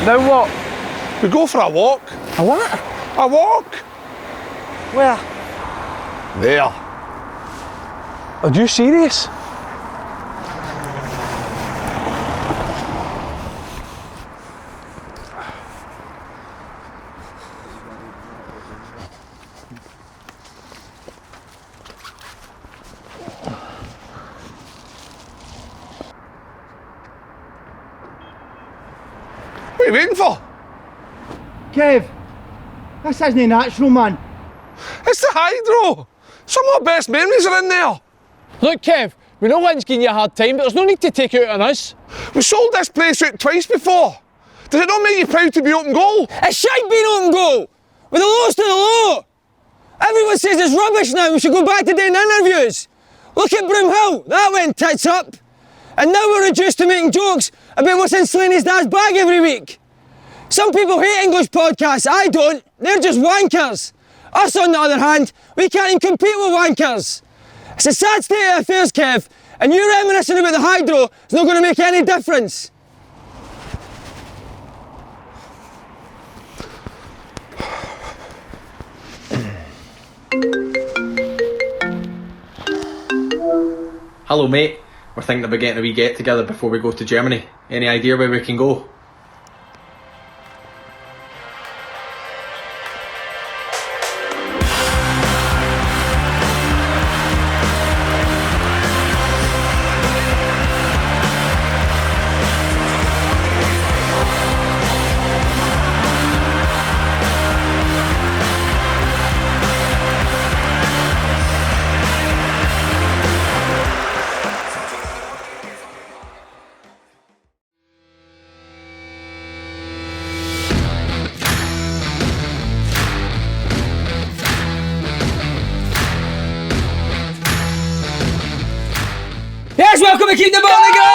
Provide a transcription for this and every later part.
Now what? We go for a walk. A what? A walk. Where? There. Are you serious? What are you waiting for? Kev, this isn't natural, man. It's the hydro. Some of our best memories are in there. Look, Kev, we know one's giving you a hard time, but there's no need to take it out on us. We sold this place out twice before. Does it not make you proud to be open goal? It's shite being open goal! With the lowest of the low! Everyone says it's rubbish now, we should go back to doing interviews. Look at Broomhill, that went tits up. And now we're reduced to making jokes about what's in Slaney's dad's bag every week. Some people hate English podcasts, I don't. They're just wankers. Us, on the other hand, we can't even compete with wankers. It's a sad state of affairs, Kev, and you reminiscing about the hydro is not going to make any difference. Hello mate, we're thinking about getting a wee get together before we go to Germany. Any idea where we can go? Yes, welcome to Keep the Ball Again!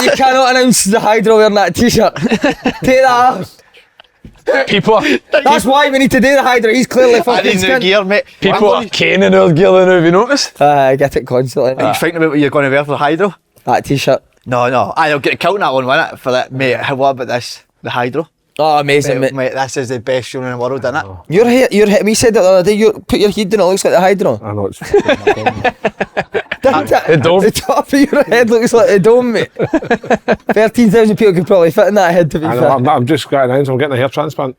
You cannot announce the hydro wearing that t-shirt. Take that off. People, That's why we need to do the hydro. He's clearly fucking skint. gear, mate. people are caning our gear now, have you noticed? I get it constantly. Are you thinking about what you're going to wear for the hydro? That t-shirt. No. I'll get a count that one, won't it? For that, mate. What about this? The hydro? Oh, amazing, mate. Mate, this is the best show in the world, isn't it? Your hair, we said that the other day, you put your head down, it looks like the hydro. I know it's The dome. The top of your head looks like a dome, mate. 13,000 people could probably fit in that head, to be fair. I'm just getting in, so I'm getting a hair transplant.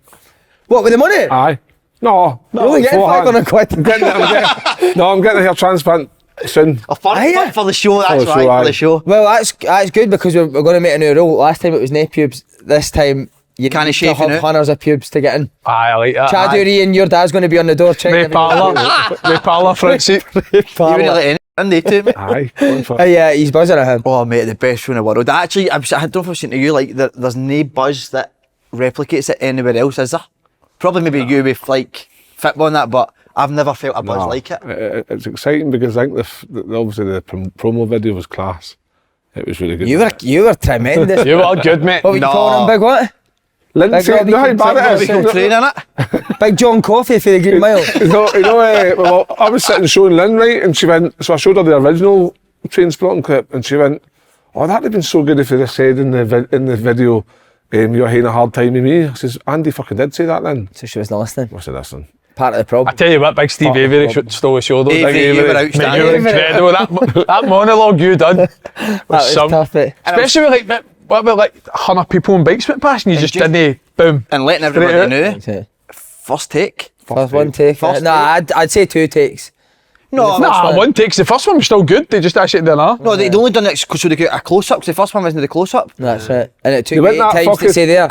What, with the money? Aye. No. You're only getting beforehand. 500 quid. I'm getting a hair transplant soon. Fun for the show, that's the right, show, for the show. Well, that's good because we're going to make a new rule. Last time it was no pubes. This time you Can't need shave to have now. hunters of pubes to get in. Aye, I like that. Chad Uri and your dad's going to be on the door checking. Ray Parlour, front seat. You wouldn't let any in they too, mate. Aye, going for it. Yeah, he's buzzing at him. Oh, mate, the best show in the world. Actually, I don't know if I've seen to you, like, there's no buzz that replicates it anywhere else, is there? Probably maybe you with, like, football and that, but I've never felt a buzz like it. It's exciting because I think obviously the promo video was class. It was really good. You were tremendous. You were good, mate. What were you calling him, big what? Lindsay, Big you know how Robbie bad it is? Big train in it. Big John Coffey for the Green Mile. Well, I was sitting showing Lynn, right, and she went, so I showed her the original train spotting clip, and she went, oh, that'd have been so good if you'd have said in the video, you're having a hard time with me. I says, Andy fucking did say that then. So she wasn't listening. I said, listen. Part of the problem. I tell you what, big Steve Avery stole the show though. Avery, you were Mate, you outstanding. were incredible. That monologue you done That was tough, mate. Especially with like, what about like 100 people on bikes went past and you just didn't, boom. And letting Straight everybody out. know. First take. First one take. First Nah, I'd say 2 takes. No, Nah, one takes. The first one was still good. They just actually did that. no, they only done it so they get a close up, because the first one wasn't the close up. That's it. And it took You me went 8 that times to fucking- say there.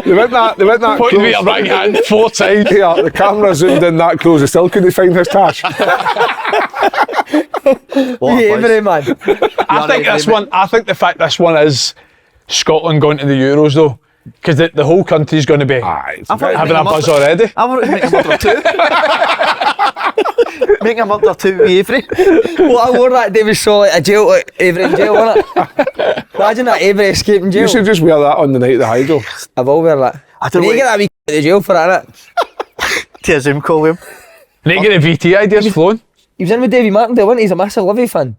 They went that Pointing close. me at right hand 4 times. Yeah, the camera zoomed in that close. They still couldn't find his tash. Avery, man. I think the fact this one is Scotland going to the Euros though, because the whole country's going to be having a buzz already. I want to make a murder too. Make a murder too with Avery. What I wore that day was so like a jail, like Avery in jail, wasn't it? Imagine that Avery escaping jail. You should just wear that on the night of the hydro. I will wear that. I don't You need to know. get that wee to the jail for that, innit? To a Zoom call with him. You need to get the VT ideas flowing. He was in with Davy Martindale, wasn't he? He's a massive Livy fan.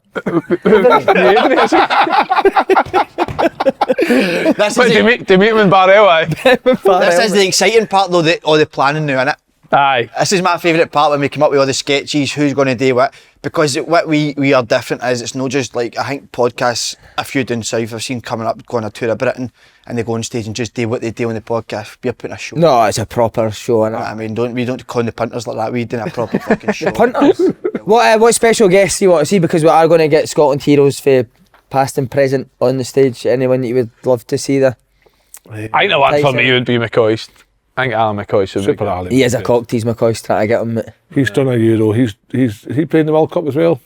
This But is do you meet him in Barrel, aye? this is the exciting part though, all the planning now, innit? Aye. This is my favourite part when we come up with all the sketches, who's going to do what. Because what we are different is it's not just like, I think podcasts, a few down south I've seen coming up, going on a tour of Britain, and they go on stage and just do what they do on the podcast. We're putting a show. No, it's a proper show, innit? I mean, we don't con the punters like that, we do a proper fucking show. Punters. What special guests do you want to see? Because we are going to get Scotland heroes for past and present on the stage. Anyone that you would love to see there? I think the one for me would be McCoist. I think Alan McCoist would be Super good. Ali. He is a cock tease, McCoy's trying to get him. Mate. He's done a Euro. He played in the World Cup as well.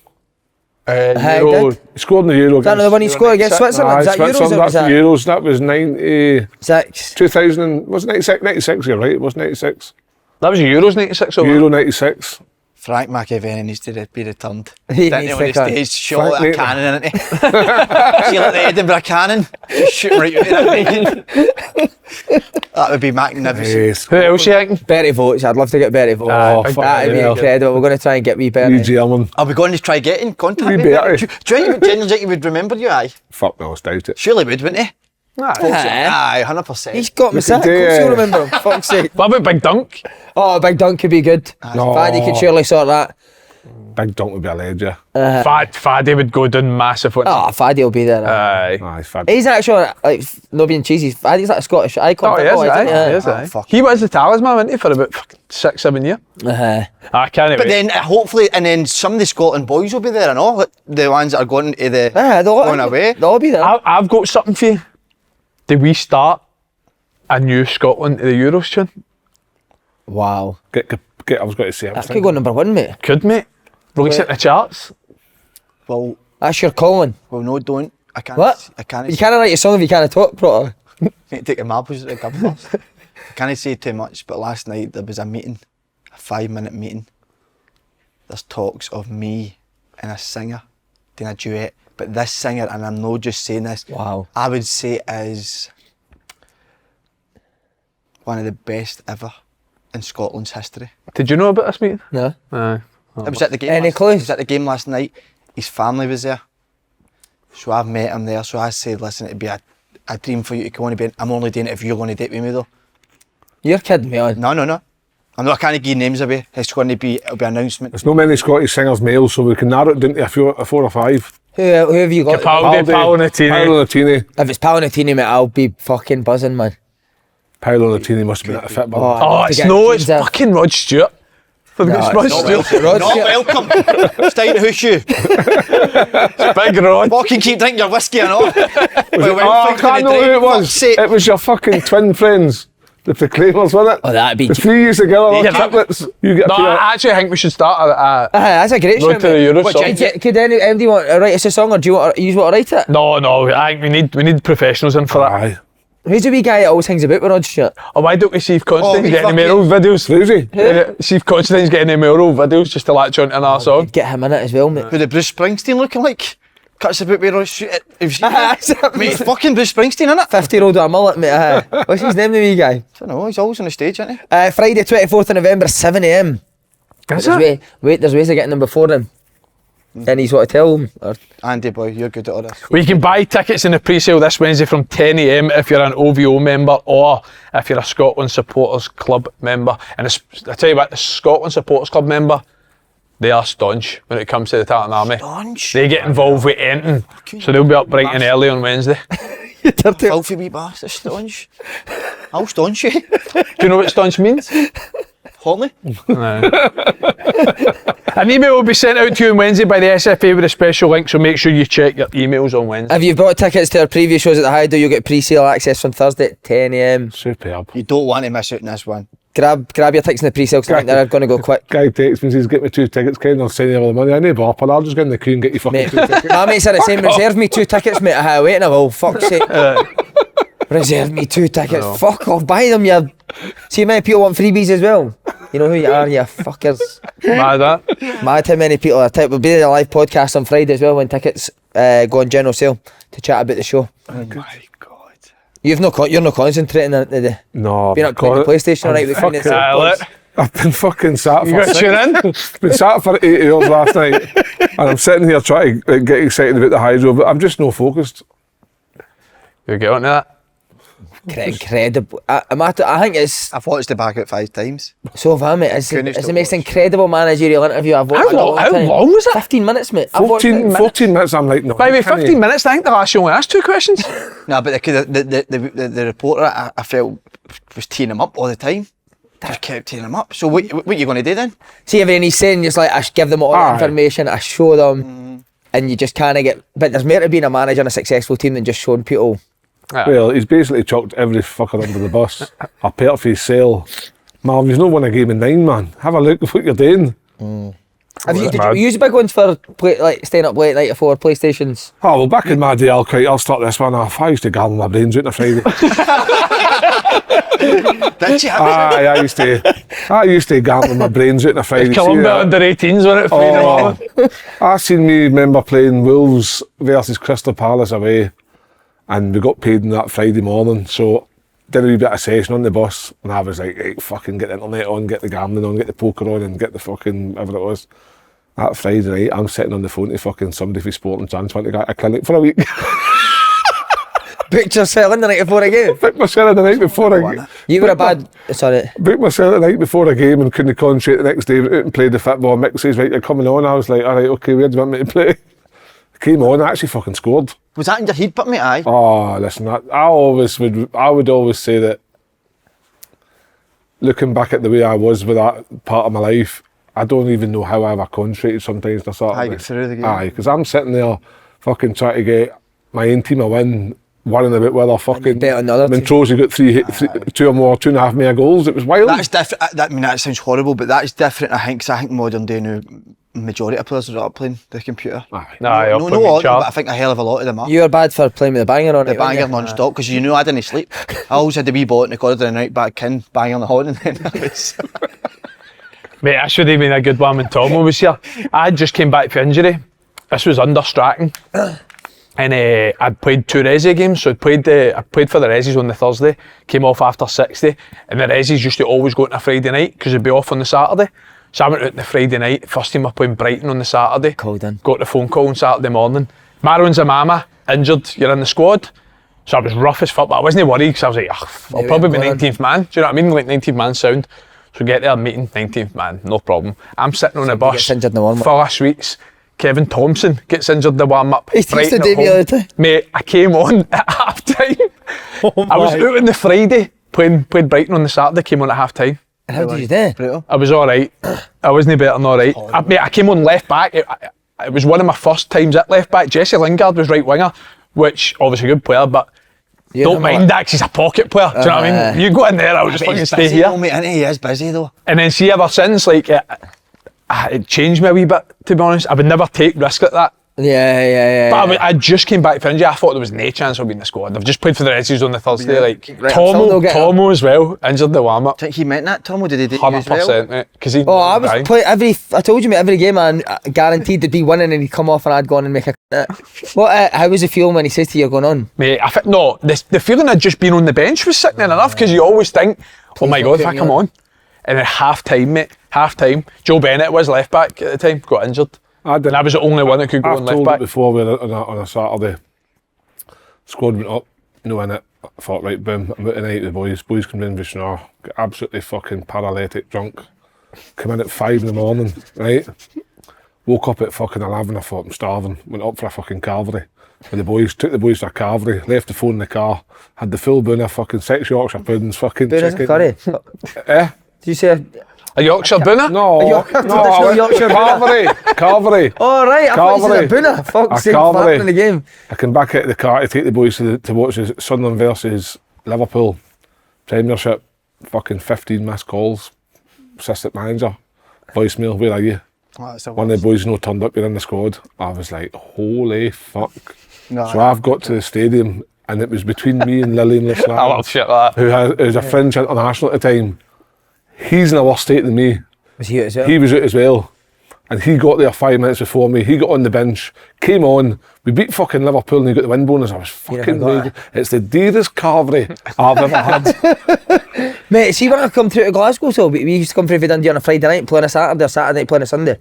Euro, did. He scored in the Euro. Is that another one he scored against Switzerland? Is that Euros or was That's the that Euros. That was 6? 2000. Was it 96? 96, you're right. It was 96. that was Euros 96 over. Euro 96. Frank McAvenny needs to be returned. He Didn't needs on to the come. stage, shot Frank like a cannon in it. See like the Edinburgh cannon, just shooting right out of that. That would be magnificent. Yes. Who else you thinking? Bertie votes. I'd love to get Bertie votes. Oh, big fuck That'd be hell. incredible. We're going to try and get wee You Bertie. German. Are we going to try get in contact We with better. him? Do you genuinely think he would remember you, aye? Fuck no, I doubt it. Surely would, wouldn't he? Aye. Aye, 100%. He's got me We sick. could Of do, course you'll remember him. Fuck's sake. What about Big Dunk? Oh, Big Dunk could be good. No. Faddy could surely sort that. Big Dunk would be a legend, yeah. Faddy would go down massive. Wouldn't Oh, Faddy will be there. Aye. Aye, fad. He's actually, like, not being cheesy, Faddy's like a Scottish icon. Oh, he is, football, aye. isn't he? He is, Oh, aye. fuck. He was the talisman, wasn't he, for about fucking 6-7 years? I can't But wait. then hopefully, and then some of the Scotland boys will be there and all, like, the ones that are going to the going away. They'll be there. I've got something for you. Do we start a new Scotland to the Euros tune? Wow. Get, I was going to say. I was That could go number 1, mate. Could, mate. Release it in the charts. Well, That's your calling. no, don't. I can't. What? I can't. You can't write a song if you can't talk proper. Need to take the marbles at the governors. I can't say too much, but last night there was a meeting, a 5-minute meeting. There's talks of me and a singer doing a duet, but this singer, and I'm not just saying this, Wow. I would say is one of the best ever in Scotland's history. Did you know about this meeting? No. Aye. I was at the game. Any I clues? was at the game last night. His family was there, so I've met him there. So I said, "Listen, it'd be a dream for you to come on and be. I'm only doing it if you're going to date with me, though." You're kidding me on. No. I'm not. I can't give names away. It'll be announcement. There's no many Scottish singers male, so we can narrow it down to a 4 or 5. Who have you got? Capaldi, Paolo Nutini. Paolo Nutini. If it's Paolo Nutini, mate, I'll be fucking buzzing, man. Paolo Nutini must have been at a fit, Oh, man. Oh, to it's get no, it's James there. fucking Rod Stewart. It's Rod Stewart. Rod Not Stewart. welcome. Stay in the house, you. Big Rod. Walk and keep drinking your whiskey and all. Oh, I can't know who it was. It was your fucking twin friends, the Proclaimers, wasn't it? Oh, that'd be. The 3 years together, Yeah, triplets. You get No, a I actually think we should start a That's a great Road show, to the mate. Euros What, song. Jinx? Anybody want to write us a song, or do you want to write it? No, I think we need professionals in for that. Aye. Who's the wee guy that always hangs about with Rod Stewart? Oh, why don't we see if Constantine's we getting any fucking- more old videos? Rosie. See if Constantine's getting any more old videos just to latch on to another song. Get him in it as well, mate. Who the Bruce Springsteen looking like? Cuts about where I shoot it. Have you seen that? Mate, it's fucking Bruce Springsteen, innit? 50-year-old with a mullet, mate. What's his name, the wee guy? I don't know, he's always on the stage, isn't he? Friday, 24th of November, 7 a.m. Is There's it? there's ways of getting them before him. And he's what to tell him. Or Andy boy, you're good at all this. We can buy tickets in the pre-sale this Wednesday from 10 a.m. if you're an OVO member or if you're a Scotland Supporters Club member. And I tell you what, the Scotland Supporters Club member, they are staunch when it comes to the Tartan Army. Staunch. They get involved with anything, so they'll be up bright and early on Wednesday. Filthy wee bastard, staunch. I'll staunch you. Do you know what staunch means? Horny. An email will be sent out to you on Wednesday by the SFA with a special link, so make sure you check your emails on Wednesday. if you've bought tickets to our previous shows at the Hideout, you'll get pre-sale access on Thursday at 10 a.m. Superb. You don't want to miss out on this one. Grab your tickets in the pre-sale because I think they're going to go quick. Guy takes me, says, get me 2 tickets, Ken, I'll send you all the money. I need bopper, I'll just get in the queue and get you fucking Mate, 2 tickets. my mate said the same. Reserve me 2 tickets, mate. I wait, and I will. Fuck's sake. Reserve me 2 tickets. Fuck off. Buy them, you. See how many people want freebies as well. You know who you are, you fuckers. Mad that. Mad how many people are. We'll be at a live podcast on Friday as well when tickets go on general sale to chat about the show. Oh my God. You're not concentrating on it today. No. Being up playing the PlayStation all night with fucking- Phoenix. Look, I've been fucking sat for You got to tune in. been sat for 8 hours last night, and I'm sitting here trying to get excited about the hydro, but I'm just no focused. You get on to that. Incredible. I think it's I've watched it back out 5 times. so have I, mate. It's Couldn't the still most watch. incredible managerial interview I've watched. in a How time. long was it? 15 minutes, mate. I've watched 14 minutes, I'm like, no. By the way, can 15 minutes, I think the last you only asked 2 questions. No, but the reporter, I felt, was teeing him up all the time. Just kept teeing him up. So what you going to do then? See, everything he's saying, just like, I give them all the Aye. information, I show them, and you just kind of get. But there's more to being a manager in a successful team than just showing people. Well, he's basically chucked every fucker under the bus. A pair for his sale. Man, he's not won a game in 9, man. Have a look at what you're doing. Have you, did you use big ones for like staying up late night for PlayStations? Oh, well, back in my day, I'll start this one off. I used to gamble my brains out on a Friday. Did you? I used to gamble my brains out on a Friday. Columbia under 18s, wasn't it? Friday morning? I seen me remember playing Wolves versus Crystal Palace away, and we got paid on that Friday morning, so did a wee bit of session on the bus, and I was like, hey, fucking get the internet on, get the gambling on, get the poker on, and get the fucking whatever it was. That Friday night, I'm sitting on the phone to fucking somebody for Sporting Chance, want to get a clinic for a week. Booked yourself in the night before a game. Booked myself the night before a game. You were a bad. Sorry. Booked myself the night before a game and couldn't concentrate the next day, went out and played the football. Mick says, right, you're coming on. I was like, all right, okay, where do you want me to play? Came on, I actually fucking scored. Was that in your head, but mate? Aye. Oh, listen, I would always say that, looking back at the way I was with that part of my life, I don't even know how I ever concentrated sometimes. Aye, get through the game. Aye, because I'm sitting there fucking trying to get my own team a win, worrying about whether fucking bet on the other team. Montrose got 2 or more, 2.5 more goals. It was wild. That's different. I mean, that sounds horrible, but that is different. I think, 'cause I think modern day now, majority of players are up playing the computer. Nah, No, all, but I think a hell of a lot of them are. You were bad for playing with the banger on The it. weren't banger you? non-stop, because you know I didn't sleep. I always had the wee ball in the corridor and out back in, banging on the horn, and then I was... Mate, I should have been a good one when Tomo was here. I just came back from injury. This was under Stratton. And I'd played 2 Resi games, so I played for the Resis on the Thursday, came off after 60, and the Resis used to always go on a Friday night because they'd be off on the Saturday. So I went out on the Friday night, first team I playing Brighton on the Saturday. Called in. Got the phone call on Saturday morning. Marouane Zamama, injured, you're in the squad. So I was rough as fuck, but I wasn't worried because I was like, I'll probably be 19th man. Do you know what I mean? Like 19th man sound. So get there, meeting, 19th man, no problem. I'm sitting on a bus, gets injured in the warm-up. full of sweets. Kevin Thompson gets injured in the warm-up. He texted Dave the other day. Mate, I came on at half time. I was out on the Friday, played Brighton on the Saturday, came on at half time. And how did you do? Brutal. I was alright. I wasn't better than alright. I came on left back. It was one of my first times at left back. Jesse Lingard was right winger, which obviously a good player, but don't mind that 'cause he's a pocket player. Do you know what I mean? You go in there, I'll just fucking stay here. Though, mate, innit? He is busy though. And then see, ever since, like, it changed me a wee bit, to be honest. I would never take risk like that. Yeah. But I just came back from injury. I thought there was no chance I'd be in the squad. I've just played for the Resis on the Thursday. Like, Right, Tomo Tomo as well, injured the warm-up. Do you think he meant that, Tom, or did he do you as 100%, well? mate. Because he. Oh, I was dying. play I told you, mate, every game I guaranteed to be winning, and he'd come off and I'd go on and make a. What? How was the feeling when he says to you, "You're going on"? Mate, I think no. The feeling I'd just been on the bench was sickening enough because you always think, oh my god, if I come on. And then half time, mate, Joe Bennett was left back at the time, got injured. And I was the only one that could go I've on left told back. it before on a Saturday. Squad went up, no in it. I thought, right, boom, I'm out tonight with the boys. Boys come in with snore, get absolutely fucking paralytic drunk. Come in at 5 in the morning, right? Woke up at fucking 11, I thought I'm starving. Went up for a fucking Calvary. With the boys, took the boys to a Calvary, left the phone in the car, had the full boona, fucking 6 Yorkshire puddings, fucking Booners chicken. curry. Eh? Did you say? A Yorkshire Booner? No, traditional Yorkshire Calvary. Oh right, I thought you said a Calvary. Boona. Fuck's A sake, Calvary. farting in the game. I came back out of the car to take the boys to watch the Sunderland versus Liverpool Premiership. Fucking 15 missed calls. Assistant manager, voicemail, where are you? Oh, that's the One of the boys no turned up, you're in the squad. I was like, holy fuck. No, So I've got to the stadium and it was between me and Lillian I Laslan, love shit like that. who's a French international at the time. He's in a worse state than me. Was he out as well? He was out as well. and he got there 5 minutes before me. He got on the bench, came on. We beat fucking Liverpool, and he got the win bonus. I was fucking raging. It's the dearest carvery I've ever had. Mate, see when I come through to Glasgow, so we used to come through for Dundee on a Friday night, playing a Saturday, or Saturday night playing a Sunday.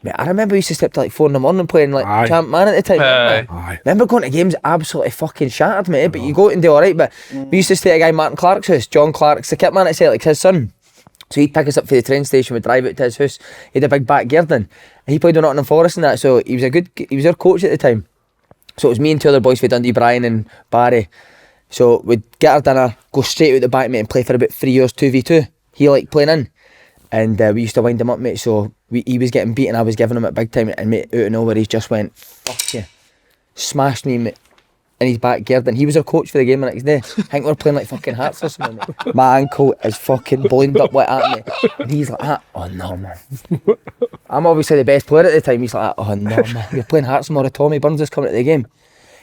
Mate, I remember we used to step to like 4 in the morning playing like Champ Man at the time. Aye. Remember going to games absolutely fucking shattered, mate. But you go out and do alright. But we used to stay at a guy Martin Clark's house. John Clark's the kit man at Celtic, his son. So he'd pick us up for the train station, we'd drive out to his house. He had a big back garden. And he played with Nottingham Forest and that, so he was our coach at the time. So it was me and 2 other boys for Dundee, Brian and Barry. So we'd get our dinner, go straight out the back, mate, and play for about 3 hours 2v2. He liked playing in. And we used to wind him up, mate. So he was getting beaten, I was giving him it big time. And mate, out of nowhere, he just went, fuck you. Smashed me, mate, in his back garden. He was our coach for the game the next day. I think we were playing like fucking Hearts or something, mate. My ankle is fucking blown up like that, mate. And he's like, oh no, man. I'm obviously the best player at the time. He's like, oh no, man. We're playing Hearts tomorrow. Tommy Burns is coming to the game.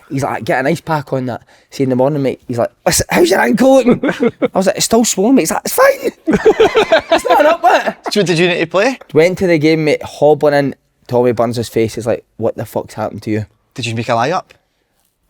He's like, get an ice pack on that. See, in the morning, mate, he's like, how's your ankle looking? I was like, it's still swollen, mate. He's like, it's fine. It's not up, mate. So did you need to play? Went to the game, mate, hobbling in. Tommy Burns' face is like, what the fuck's happened to you? Did you make a lie up?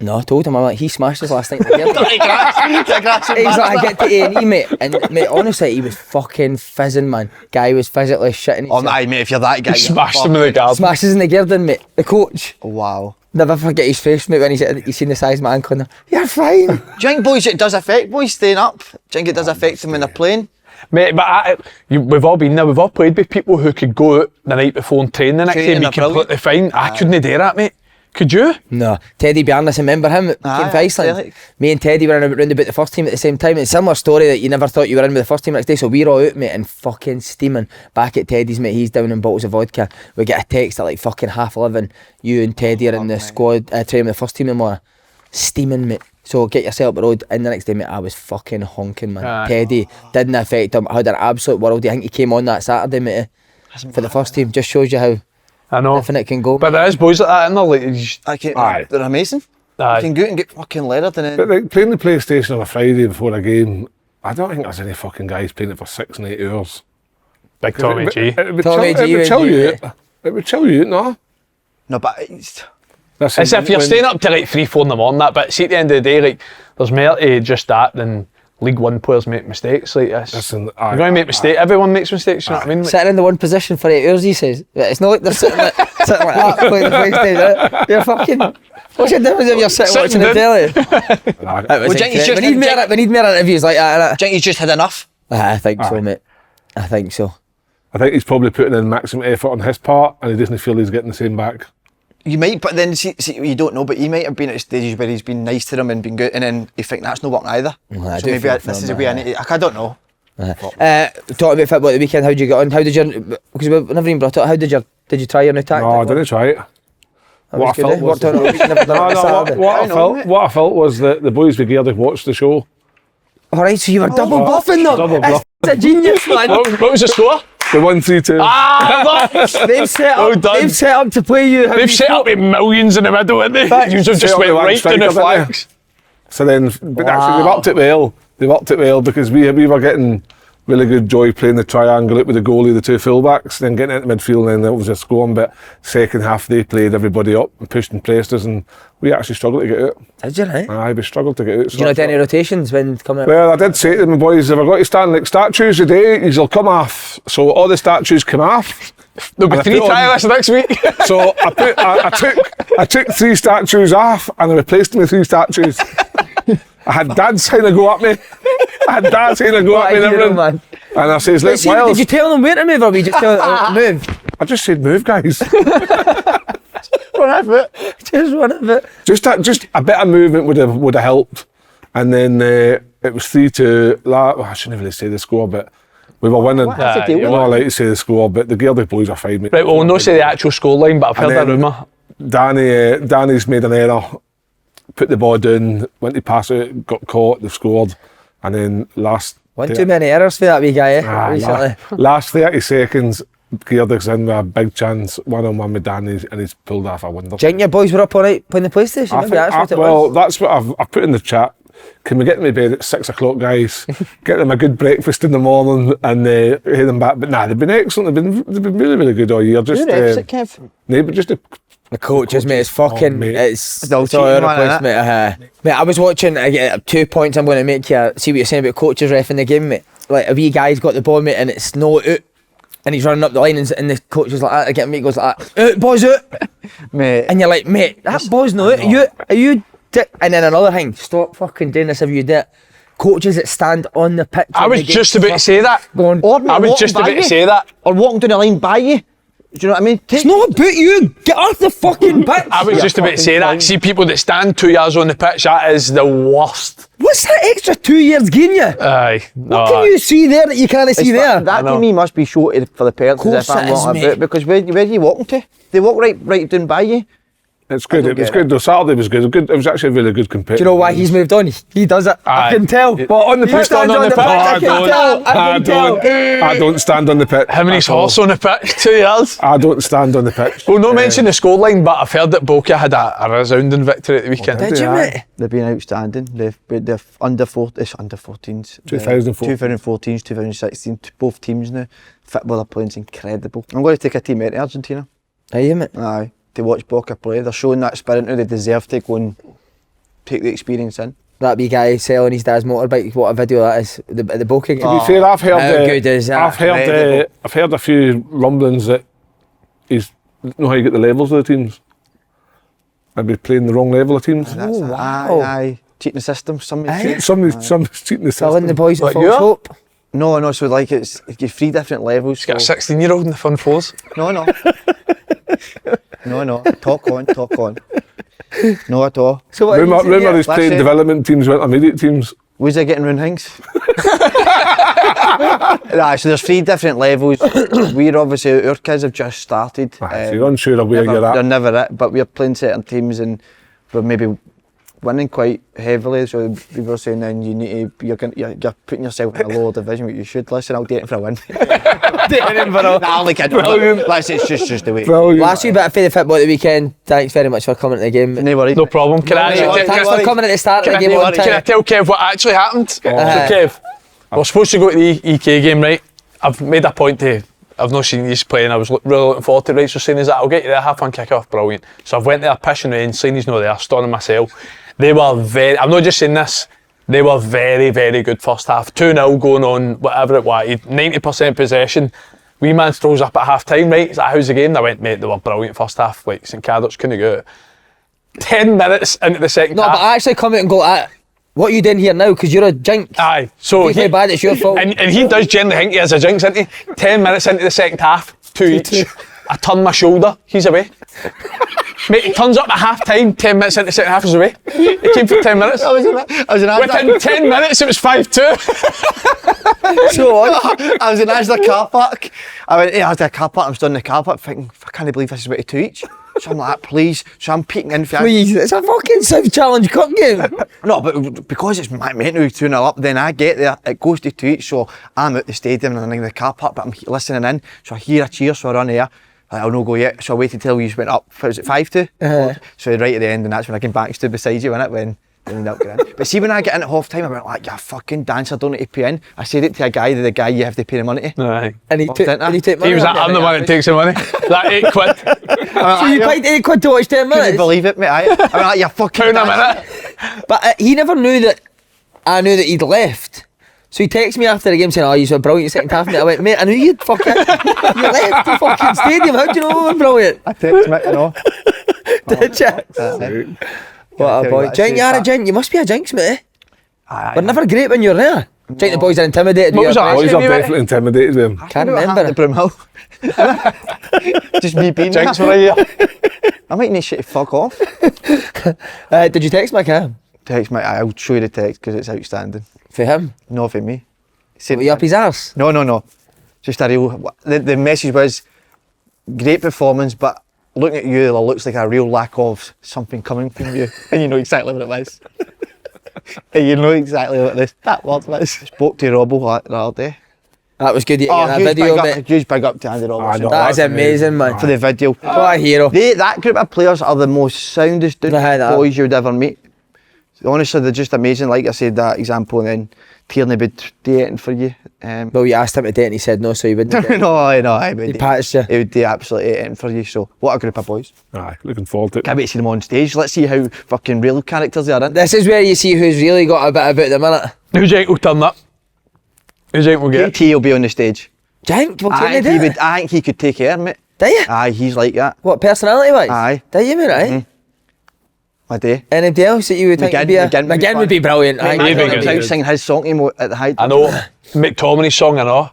No, I told him, I'm like, he smashed us last night. He's Dirty grass. like, I get to A&E, mate. And, mate, honestly, he was fucking fizzing, man. Guy was physically shitting Oh, himself. aye, mate, if you're that guy. He smashed him in the garden. Smashes in the garden, mate. The coach. Wow. Never forget his face, mate, when he's seen the size of my ankle. And you're fine. Do you think, boys, it does affect boys staying up? Do you think it does affect them when they're playing? Mate, but we've all been there. We've all played with people who could go out the night before and train the next day and be completely fine. I couldn't do that, mate. Could you? No. Teddy Bjarnas, remember him? Came for Iceland. Celtic. Me and Teddy were round about the first team at the same time. It's a similar story that you never thought you were in with the first team next day. So we're all out, mate, and fucking steaming. Back at Teddy's, mate, he's down in bottles of vodka. We get a text at like fucking 11:30. You and Teddy are in the squad, training with the first team tomorrow. Steaming, mate. So get yourself up the road. And the next day, mate, I was fucking honking, man. Teddy didn't affect him. I had an absolute world. I think he came on that Saturday, mate, for the first team. Just shows you how I know. different it can go. But there is boys like that, and they're like, They're amazing. Aye. You can go out and get fucking leathered and then... But like playing the PlayStation on a Friday before a game, I don't think there's any fucking guys playing it for 6 and 8 hours. Big Tommy G. It would Tommy chill, G it would would chill do you it. out. It would chill you out, no? No, but it's... Listen, It's if you're when- staying up till like 3, 4 in the morning, that, but see at the end of the day, like, there's more to just that than League One players make mistakes like this. Listen, You're going to make mistakes. Everyone makes mistakes, you know what I mean? Like, Sitting in the one position for 8 hours, he says. It's not like they're sitting like that playing the PlayStation. Right? You're fucking... What's your difference if you're sitting watching the telly? Aye. We need more interviews like that. Do you think he's just had enough? I think so, mate. I think so. I think he's probably putting in maximum effort on his part and he doesn't feel he's getting the same back. You might, but then see, you don't know, but he might have been at stages where he's been nice to them and been good, and then you think that's not working either. I So do maybe feel this is for a way I him, need to, I don't know. Talking about football at the weekend, how did you get on? How did you... Because we never even brought it up. How did you try your new tactic? No, I didn't try it. What I felt was... What I felt was that the boys were geared to watch the show. Alright, so you were double bluffing though. Double bluff. It's a genius, man. what was the score? The 1-3-2. They've set up to play you. They've set up with millions in the middle, haven't they? You just Set went up the right down the striker, didn't flags. So then, but actually they worked it well. They worked it well because we were getting really good joy playing the triangle out with the goalie, the 2 fullbacks, then getting into midfield, and then it was just scoring. But second half they played everybody up and pushed and pressed us, and we actually struggled to get out. Did you, right? Aye, we struggled to get out. Did you not do any rotations when coming out? Well, I did say to them, boys, if I got to stand like statues today, you'll come off. So all the statues come off. There'll be And I 3 put on- trialists next week. So I took 3 statues off and I replaced them with 3 statues. I had Dad saying to go at me. I had Dad saying to go at me and everything. man. And I says, look, well, Did you tell them where to move or we just tell them move? I just said move, guys. Run out of it. Just run out of it. just a bit of movement would have helped. And then it was 3-2. I shouldn't really say the score, but we were winning. You're You're not allowed to say the score, but the Gaelic boys are fine, mate. Right, well, we'll not say the actual scoreline, but I've heard a And then- rumour. Danny's made an error, put the ball down, went to pass it, got caught, they've scored. And then One too many errors for that wee guy, recently. last 30 seconds, Geardic's in with a big chance, 1-on-1 with Danny, and he's pulled off a wonder. Do you think your boys were up all night playing the PlayStation? I Maybe think, that's what it well, was. that's what I've put in the chat. can we get them to bed at 6 o'clock, guys? Get them a good breakfast in the morning and head them back. But nah, they've been excellent. They've been really, really good all year. Just, Who refs it, Kev? no, but just The coaches, mate, it's fucking, mate. it's all all cheating, over the man, place, innit? mate. Mate, I was watching, I get 2 points I'm going to make you, see what you're saying about coaches ref in the game, mate. Like, a wee guy's got the ball, mate, and it's no out, and he's running up the line, and the coach is like that, again, mate goes like that, out, boys, out. Mate. And you're like, mate, that ball's no out, are you dick? And then another thing, stop fucking doing this if you do it. Coaches that stand on the pitch. I was just about to say that. Going, I was just about to say that. Or walking down the line by you. Do you know what I mean? it's not about you, get off the fucking pitch. I was just about to say that. See people that stand 2 years on the pitch, that is the worst. What's that extra 2 years giving you? Aye. What can you see there that you can't see there? That to me must be shorted for the parents Course as if I'm it is, walking mate. about, because where are you walking to? They walk right down by you. it's good. don't It was get good though. Saturday was good. It was actually a really good competition. Do you know why he's moved on? He does it. I Aye. can tell. But on the pitch, stand on the pitch. I can tell. I don't stand on the pitch. Him and his at all. horse on the pitch, 2 years. I don't stand on the pitch. Well, no mention the scoreline, but I've heard that Boca had a resounding victory at the weekend. Did you, mate? They've been outstanding. They've under 14s. 2014. 2014s, 2016. Both teams now. Football they're playing is incredible. I'm going to take a team out to Argentina. Are you, mate? Aye. To watch Boca play. They're showing that spirit now. They deserve to go and take the experience in. That wee guy selling his dad's motorbike, what a video that is. The Boca game. To be fair, I've heard. How good is that? I've heard a few rumblings that he's know how you get the levels of the teams. Maybe playing the wrong level of teams. That's it. wow. Aye. Cheating the system. Somebody's cheating the Selling the system. boys with What, you false are? hope. No, so like it's three different levels. He's got a so- 16-year-old in the fun floors. No. No. Talk on. No at all. So what Rumour he's Let's playing say- development teams with intermediate teams. Was I getting round things? Right, so there's three different levels. We're obviously, our kids have just started. So you're unsure of where you're They're at. never it, but we're playing certain teams and we're maybe winning quite heavily. So we were saying then you need to, you're putting yourself in a lower division, but you should listen. I'll date him for a win. Nah, only kidding. Let's say it's just the way. Brilliant. Last wee bit of the football at the weekend. Thanks very much for coming to the game. No worries. No problem. Can I No, actually Thanks for coming at the start of the game on Can I time. tell Kev what actually happened? So Kev, we're supposed to go to the EK game, right? I've made a point to, I've not seen these playing, I was really looking forward to it, right? So saying is that I'll get you there, have fun, kick off, brilliant. So I've went there, pissing rain, saying he's not there, stoning myself. They were I'm not just saying this, they were very, very good first half. 2-0 going on, whatever it was, 90% possession. Wee man strolls up at half time, right? He's like, how's the game? And I went, mate, they were brilliant first half, like St Cadoc's couldn't go out. 10 minutes into the second No, half. but I actually come out and go, what are you doing here now? Because you're a jinx. Aye, so If you play bad, it's your fault. And he does generally think he has a jinx, isn't he? 10 minutes into the second half, 2 each. I turn my shoulder, he's away. Mate, he turns up at half time, 10 minutes into the second half, he's away. He came for 10 minutes. I was in Within 10 minutes, it was 5-2. So I was in Asda car park. I went, hey, Asda car park. I'm stood in the car park thinking, I can't believe this is about 2 each. So I'm like, please. So I'm peeking in for Please, it's a fucking South Challenge Cup game. No, but because it's meant to be 2-0 up, then I get there, it goes to 2 each. So I'm at the stadium and I'm in the car park, but I'm listening in. So I hear a cheer, so I run here. I'll not go yet. So I waited till you went up. Was it 5-2? So right at the end, and that's when I came back and stood beside you, innit? When they ended up getting in. But see, when I get in at half time, I went like, you fucking dancer, don't need to pay in. I said it to a guy, the guy you have to pay the money to. Aye. And he took money. He was like, I'm the one that takes the money. That 8 quid. So you paid 8 quid to watch 10 Can you minutes? believe it, mate? I went like, you fucking Pound a dancer. minute. But he never knew that I knew that he'd left. So he texted me after the game saying, oh, you were brilliant second half. And I went, mate, I knew you'd fucking... you left the fucking stadium. How do you know we were brilliant? I text Mick, you know. Did you? What a boy. Jink, you're a jink. You must be a jinx, mate. We're never great when you're there. Jink, the boys are intimidated. What was that? Boys are Actually, definitely intimidated with him. Can't What happened remember. to Broomhill? Just me being Jinx there. for a year. I might need shit to fuck off. Did you text my cam? Text Mick, I'll show you the text because it's outstanding. For him? Not for me. Were you up his arse? No. Just a real. The message was great performance, but looking at you, there looks like a real lack of something coming from you, and you know exactly what it was. And you know exactly what that word was. Spoke to Robbo the other day. That was good. You get that huge video, big mate. up, huge big up to Andy Robertson. know. That is That's amazing, man. For the video. What a hero. That group of players are the most soundest Aye, that. boys you would ever meet. Honestly, they're just amazing. Like I said, that example, and then Tierney would do anything for you. Well, you asked him to date and he said no, so he wouldn't. no, I would. He patched you. He would do absolutely anything for you. So, what a group of boys. Aye, looking forward to it. Can't wait to see them on stage. Let's see how fucking real characters they are, This is where you see who's really got a bit about the minute. Who do you think will turn up? Who do you think will get? KT will be on the stage. Do you think? Well, I think he could take care, mate. Do you? Aye, he's like that. What, personality wise? Aye. Do you mean, right? I do. Anybody else that you would think would be McGinn would be brilliant. Mate, Maybe I good. was singing his song to him at the height. I know McTominay's song. I know.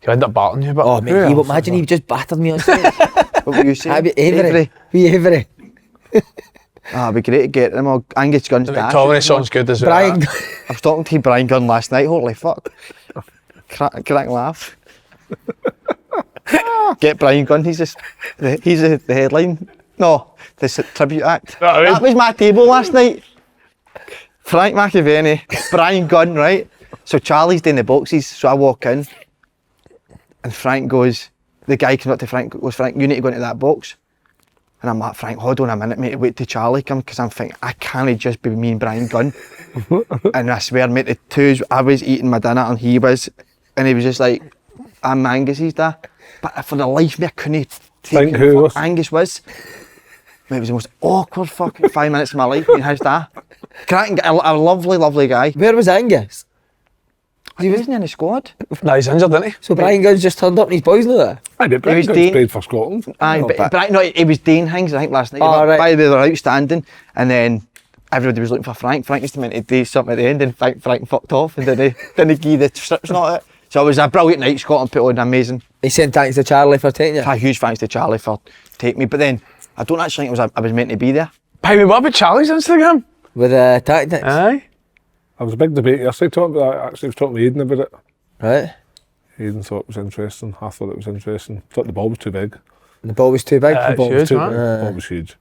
He'll end up battling you, but Oh, mate, he would imagine he just battered me on stage. What were you saying? I'd be Avery. Be Avery. It'd be great to get them all. Angus Gunn's the dash. McTominay song's good as well. Brian. I was talking to Brian Gunn last night. Holy fuck. Crack laugh. Get Brian Gunn. He's the headline. No, the tribute act. That was my table last night. Frank McAvenny, Brian Gunn, right? So Charlie's doing the boxes. So I walk in, and Frank goes. The guy comes up to Frank. Goes, Frank, you need to go into that box. And I'm like, Frank, hold on a minute, mate. Wait till Charlie come, because I'm thinking I can't just be me and Brian Gunn. And I swear, mate, the twos. I was eating my dinner and he was just like, I'm Angus's dad. But for the life of me, I couldn't Think who was? Angus was. Mate, it was the most awkward fucking 5 minutes of my life being his dad. Cracking, a lovely, lovely guy. Where was Angus? He wasn't in the squad. Nah, he's injured, isn't he? So Brian Gunn's just turned up and his boys know that? I did, but He was he Dane. played for Scotland. Aye, but no, it was Dane Hings, I think, last night. Oh, right. By the way, they were outstanding. And then everybody was looking for Frank. Frank was meant to do something at the end, and Frank fucked off and didn't give the strips not it. So it was a brilliant night. Scotland put on amazing. He sent thanks to Charlie for taking you. A huge thanks to Charlie for taking me. But then I don't actually think I was meant to be there. By the way, what about Charlie's Instagram? With tactics. Aye. There was a big debate yesterday talking about that. Actually, I was talking to Aidan about it. Right. Aidan thought it was interesting. I thought it was interesting. Thought the ball was too big. The ball was too big. Yeah, The ball was huge, too man. big. The ball was huge.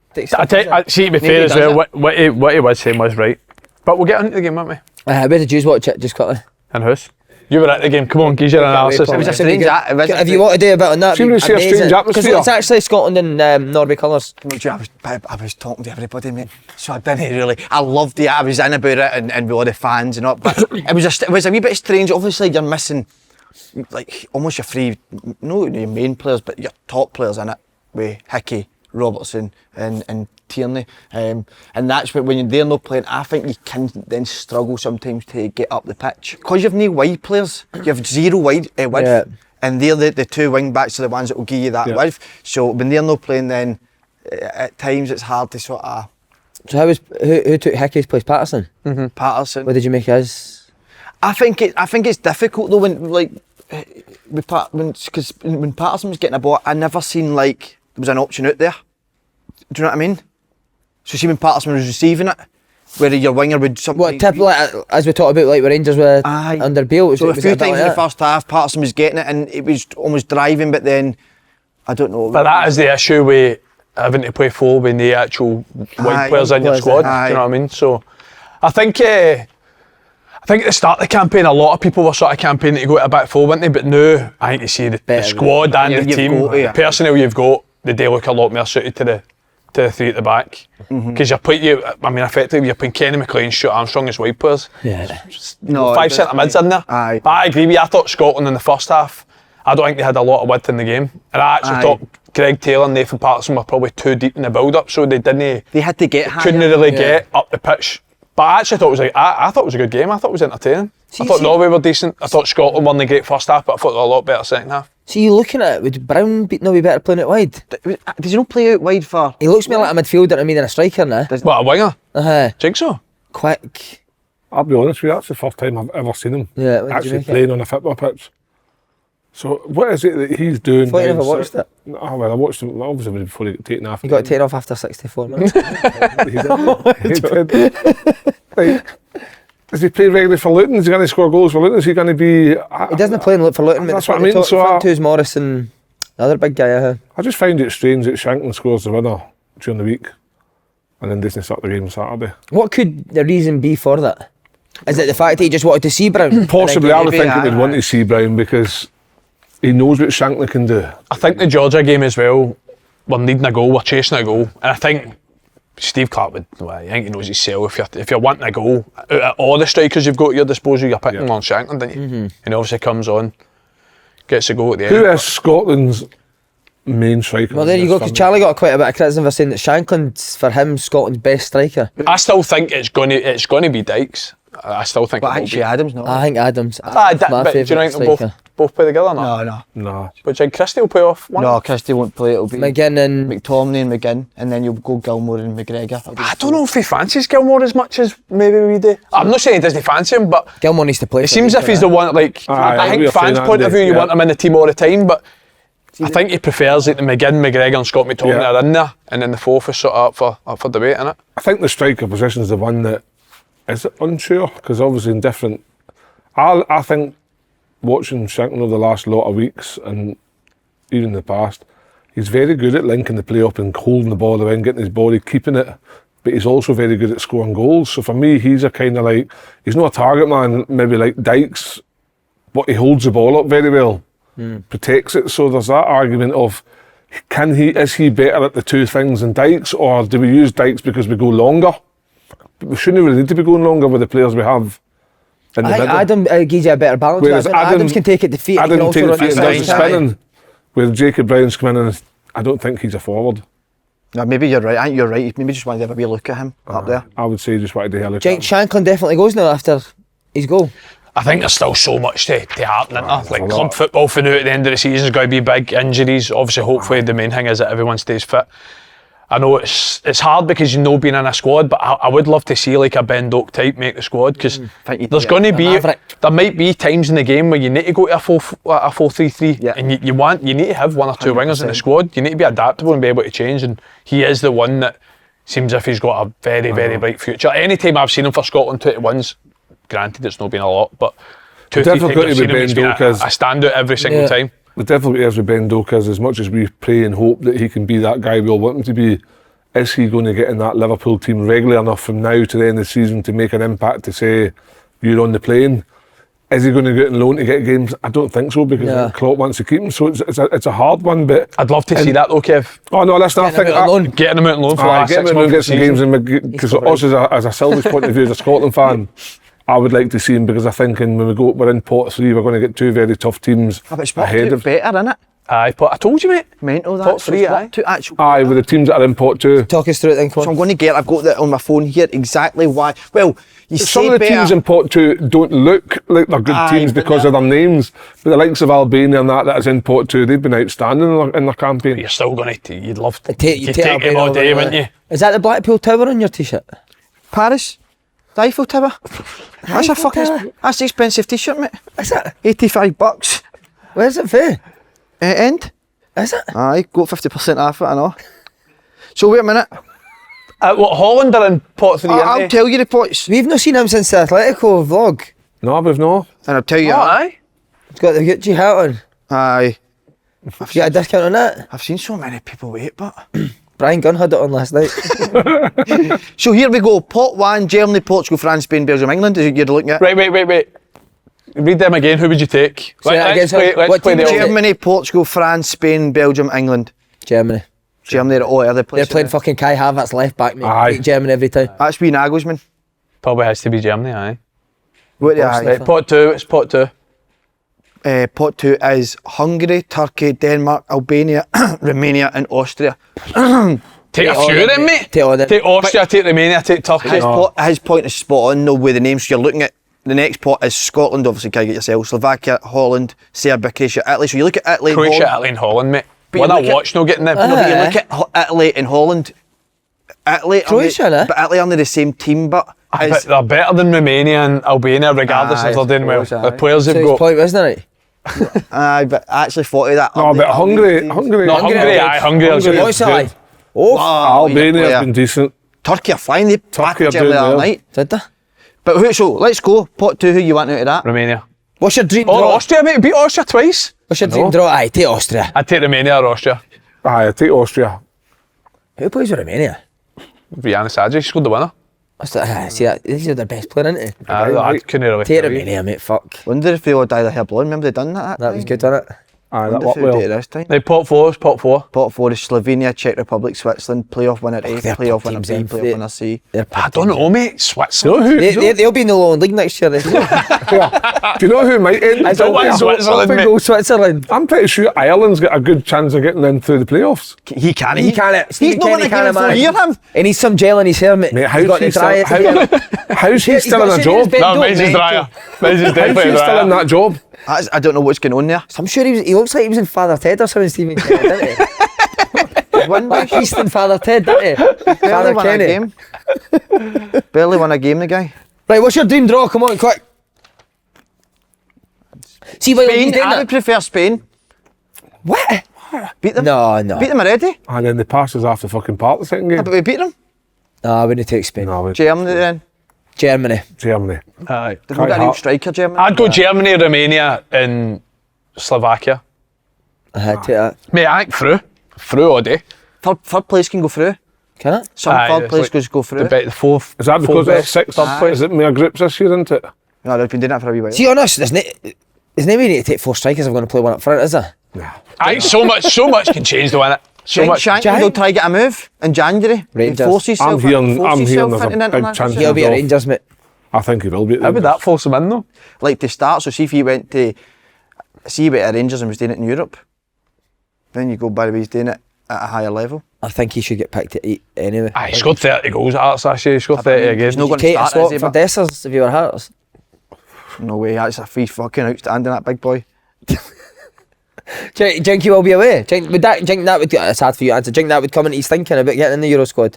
See, to be fair as well, what he was saying was right. But we'll get into the game, won't we? Where did you watch it, just quickly? In house. You were at the game. Come on, give your analysis. It was a strange If you want to do a bit on that, See when you see a strange because atmosphere? it's actually Scotland and Norway colours. I was talking to everybody, mate. So I didn't really. I loved it. I was in about it and with all the fans and all. But it was a wee bit strange. Obviously, you're missing like almost your three, no your main players, but your top players in it with Hickey, Robertson, and Tierney. And that's when they're not playing. I think you can then struggle sometimes to get up the pitch because you've no wide players. You have zero wide width. Yeah. And they're the two wing backs are the ones that will give you that width. So when they're not playing, then at times it's hard to sort of. So who took Hickey's place? Patterson. Patterson. What did you make his? I think it's difficult though when when Patterson was getting a ball, I never seen like there was an option out there. Do you know what I mean? So see when Patterson was receiving it, where your winger would something. What typical as we talked about, like where Rangers were under Beale. So a few times in the first half, Patterson was getting it and it was almost driving, but then I don't know. But that is the issue with having to play full when the actual wide players in your squad. Do you know what I mean? So I think at the start of the campaign, a lot of people were sort of campaigning to go to a back four, weren't they? But now I think you see the squad and the team, the personnel you've got, they do look a lot more suited to the three at the back. Because effectively you're playing Kenny McLean, Stuart Armstrong as wide players. Yeah. No, 5 centre mids in there. Aye. But I agree with you. I thought Scotland in the first half, I don't think they had a lot of width in the game. And I actually thought Greg Taylor and Nathan Patterson were probably too deep in the build-up, so they had to get higher. Couldn't really get up the pitch. But I actually thought it was I thought it was a good game. I thought it was entertaining. I thought Norway were decent. I thought Scotland won the great first half, but I thought they were a lot better second half. See, you looking at it, would Brown not be better playing it wide? Did you not play out wide for? He looks more like a midfielder to me than a striker now. What, a winger? Jinx so? Quick. I'll be honest with you, that's the first time I've ever seen him actually playing on a football pitch. So what is it that he's doing? I thought you never watched it. Oh, well, I watched him obviously before he got taken off. He got taken off after 64 minutes. He did. Like, does he play regularly for Luton? Is he going to score goals for Luton? Is he going to be... He doesn't play for Luton. That's what I mean. So front two's Morris and the other big guy. I just find it strange that Shankland scores the winner during the week and then doesn't start the game on Saturday. What could the reason be for that? Is it the fact that he just wanted to see Brown? Possibly, I would think he would want to see Brown because he knows what Shankland can do. I think the Georgia game as well, we're needing a goal, we're chasing a goal. And I think Steve Clark would, well, I think he knows himself. If you're wanting a goal, out of all the strikers you've got at your disposal, you're picking Lon Shanklin, didn't you? And he obviously comes on, gets a goal at the end. Who is Scotland's main striker? Well, there you go, because Charlie got quite a bit of criticism for saying that Shankland's, for him, Scotland's best striker. I still think it's going to be Dykes. I still think. But actually, Adams, no. I think Adams. But do you think favourite they'll striker. both play together or not? No. But do you think Christie will play off one? No, Christie won't play. It'll be McGinn and McTominay and McGinn, and then you'll go Gilmore and McGregor. I don't know if he fancies Gilmore as much as maybe we do. I'm not saying he doesn't fancy him, but Gilmore needs to play. it seems if he's the one, like, I think fans' point of view, you want him in the team all the time, but I think he prefers like the McGinn, McGregor and Scott McTominay are in there, and then the fourth is sort of up for debate, innit? I think the striker position is the one that is unsure, because obviously in different... I think watching Shanklin over the last lot of weeks, and even in the past, he's very good at linking the play up and holding the ball around, getting his body, keeping it, but he's also very good at scoring goals. So for me, he's a kind of like... He's not a target man, maybe like Dykes, but he holds the ball up very well. Protects it. So there's that argument of is he better at the two things than Dykes, or do we use Dykes because we go longer? We shouldn't really need to be going longer with the players we have in the I think middle. Adam gives you a better balance. Whereas Adams can take it to feet. Adam can take also the feet and run does the inside. spinning. Where Jacob Brown's come in, and I don't think he's a forward. No, maybe you're right. I think you're right. Maybe just wanted to have a wee look at him up there. I would say just wanted to have a look Do you at think him. Shanklin definitely goes now after his goal? I think there's still so much to happen, isn't there? a Like lot. club football for now at the end of the season is going to be big. Injuries, obviously, hopefully the main thing is that everyone stays fit. I know it's hard because you know being in a squad, but I would love to see like a Ben Doak type make the squad, because there's going to be, there might be times in the game where you need to go to a 4-3-3 and you need to have one or two 100%. wingers in the squad. You need to be adaptable and be able to change, and he is the one that seems if he's got a very, very bright future. Anytime I've seen him for Scotland 21s, granted it's not been a lot, but two, three times difficulty I've seen with him, he's Ben been Doak a is- standout every single time. The difficulty is with Ben Doak is, as much as we pray and hope that he can be that guy we all want him to be, is he going to get in that Liverpool team regularly enough from now to the end of the season to make an impact, to say you're on the plane? Is he going to get in loan to get games? I don't think so, because Klopp wants to keep him. So it's a hard one, but I'd love to see that though, Kev. oh no, listen, I think Getting him out on loan for the last get 6 him in and months get of the some season. games, because us as a Silver's point of view, as a Scotland fan, I would like to see him, because I think when we're in pot 3, we're going to get two very tough teams ahead of. better, innit? Aye, but I told you, mate. Mental that. Pot 3, aye. Aye, with the teams that are in pot 2. Talk us through it then, come So I'm on. going to get, I've got that on my phone here, exactly why. Well, you Some say of the better. teams in pot 2 don't look like they're good Aye, teams but because of their names, but the likes of Albania and that is in pot 2, they've been outstanding in their campaign. You're still going to, you'd love to You take him all day, wouldn't you? Is that the Blackpool Tower on your t-shirt? Paris, the Eiffel Tower. That's a Eiffel fucking, Tower? that's the expensive t-shirt, mate. Is it? $85. Where's it for? End. Is it? Aye, got 50% off it, I know. So wait a minute. What, Holland are in pot 3, I'll aren't they? tell you the points. We've not seen him since the Atletico vlog. No, we've not. And I'll tell you. Oh, aye. He's got the Gucci hat on. Aye. You got a discount on that? I've seen so many people wait, but. Brian Gunn had it on last night. So here we go. Pot 1, Germany, Portugal, France, Spain, Belgium, England. Is it you're looking at? Right, wait. Read them again. Who would you take? Say that again, sorry. Let's What play team the is it? Germany, Portugal, France, Spain, Belgium, England. Germany. Germany are all other They're places. playing fucking Kai Havertz left back, mate. Aye. Beat Germany every time. That's wee Nagelsmann. Probably has to be Germany, aye. What the Right, pot 2, it's pot 2. Pot 2 is Hungary, Turkey, Denmark, Albania, Romania, and Austria. Take a few of them, mate. Take all of them. Take Austria, take Romania, take Turkey. His point is spot on, though, with the names. So you're looking at the next pot is Scotland, obviously, can't get yourself. Slovakia, Holland, Serbia, Croatia, Italy. So you look at Italy, Croatia, Holland. Italy and Holland, mate. But What you I look at- watch, no getting them. No, but you look at Italy and Holland. Italy, Croatia, but Italy aren't the same team, but But they're better than Romania and Albania, regardless if they're doing well. course, The players So they've his got. point, wasn't it? aye, but I actually thought of that. No, but Hungary. No, Hungary, Hungary, aye, Hungary. are good. What's it like? Oh, Albania have been decent. Turkey are fine. They Turkey battered are Germany doing all well. night. Did they? But so let's go. Pot 2. Who you want out of that? Romania. What's your dream Oh, draw? Austria, mate. Beat Austria twice. What's your dream draw? Aye, take Austria. I'd take Romania or Austria. Aye, I take Austria. Who plays with Romania? Rihanna Sadji scored the winner. What's that? See that? These are their best player, isn't it? I couldn't really Take tell you. Romania, mate. Fuck. Wonder if they all dyed their hair blonde. Remember they done that? That was good, wasn't it? Aye, that Wonder worked who did well. it this time. Now, pot four. Pot 4 is Slovenia, Czech Republic, Switzerland, playoff winner A, they're playoff top winner teams B, then. playoff winner C. I don't know, mate. Do you Switzerland. know who? They'll be in the Lowland League next year. Do you know who might end? I don't want Switzerland, mate. Go Switzerland. I'm pretty sure Ireland's got a good chance of getting in through the playoffs. He can't. He can't. He's not won a game for a year, him. He needs some gel in his hair, mate. Mate, He's got to dry it. how's he He's still got in a shit job? his bed, No, don't mine's just mate. drier. Mine's just How's definitely he still in drier. that job? I don't know what's going on there. I'm sure he looks like he was in Father Ted or something, Stephen Kenny, didn't he? Won He's in Father Ted, didn't he? Barely Father won a Kenny. game. Barely won a game, the guy. Right, what's your dream draw? Come on, quick. See, while he's Spain, doing I would that. prefer Spain. What? Beat them. No. Beat them already. And then the passes after fucking part the second game. But we beat them. No, I wouldn't take Spain. No, Germany then. Germany. Germany. Aye. They've not got a real hard. striker, Germany. I'd go Germany, Romania, and Slovakia. I had to take that. Mate, I think through all day. Third place can go through. Can it? Some Aye, third it's place like goes go through. The fourth. Is that because fourth it's best, six? third place? Is it more groups this year, isn't it? No, they've been doing that for a wee while. See, on us, there's no way to take 4 strikers if we're going to play one up front, is there? I think so much can change though, innit? So much. Shankly will try to get a move in January. Rangers. Force himself I'm hearing force there's himself a into big international chance shit. He'll be at off. Rangers, mate. I think he will be. How would that force him in though? Like to start, so see if he went to Rangers and was doing it in Europe, then you go by the way he's doing it at a higher level. I think he should get picked at 8 anyway. Aye, he scored 30 goals at Hearts last year. He scored 30 again. He's not going to Take a start, swap is he? for But Dessers if you were Hearts. no way, that's a free fucking outstanding, that big boy. Do you think he will be away? Do you think that would, it's hard for you to answer, do you think that would come into his thinking about getting in the Euro squad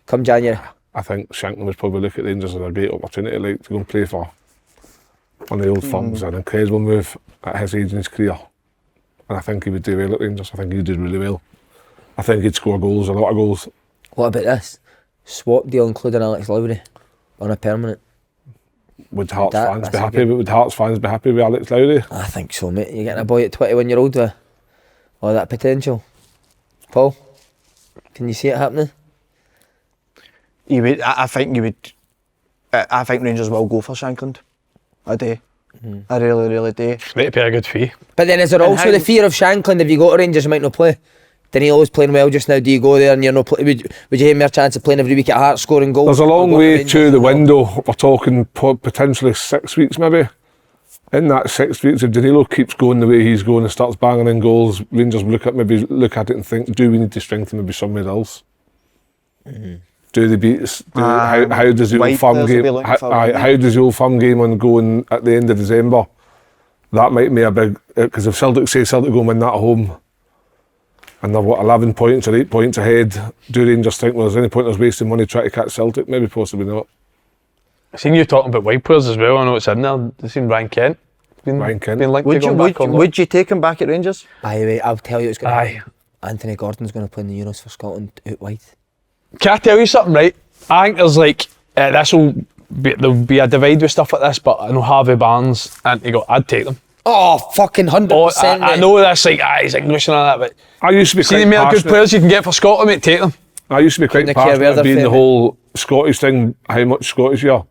come January? I think Shankland was probably look at Rangers as a great opportunity, like to go and play for one of the old firms. An incredible move at his age in his career, and I think he would do well at Rangers. I think he'd do really well. I think he'd score goals, a lot of goals. What about this? Swap deal including Alex Lowry on a permanent. Would Hearts That- fans that's be a happy? good- But would Hearts fans be happy with Alex Lowry? I think so, mate. You're getting a boy at 21-year-old with all that potential. Paul, can you see it happening? You would, I think you would. I think Rangers will go for Shankland. I do. I really, really do. Mate, to pay a good fee. But then is there And also how- the fear of Shankland, if you go to Rangers you might not play? Danilo's playing well just now, do you go there and you're not play, would you have more chance of playing every week at Hearts scoring goals? There's a long Or go way Rangers to the and not? window. We're talking potentially 6 weeks, maybe. In that 6 weeks, if Danilo keeps going the way he's going and starts banging in goals, Rangers look at it and think, do we need to strengthen maybe somewhere else? Do they beat us? How does the White old firm players will be game? looking for it, How does the old firm game on going at the end of December? That might be a big, because if Celtic go and win that at home, and they're 11 points or 8 points ahead, do Rangers think, well, there's any point in us wasting money trying to catch Celtic? Maybe, possibly not. I've seen you talking about white players as well. I know it's in there. I've seen Ryan Kent. Ryan Kent. Been linked Would to you, going back on loan. would you take him back at Rangers? By the way, I'll tell you it's going to Aye. happen. Anthony Gordon's going to play in the Euros for Scotland out wide. Can I tell you something, right? I think there's there'll be a divide with stuff like this, but I know Harvey Barnes and I'd take them. Oh, fucking 100%. Oh, I mate. know that's he's English and all that, but I used to be see quite the amount of good passionate. players you can get for Scotland, mate, take them. I used to be quite Couldn't care where passionate they're being the from, whole Scottish thing, how much Scottish you are.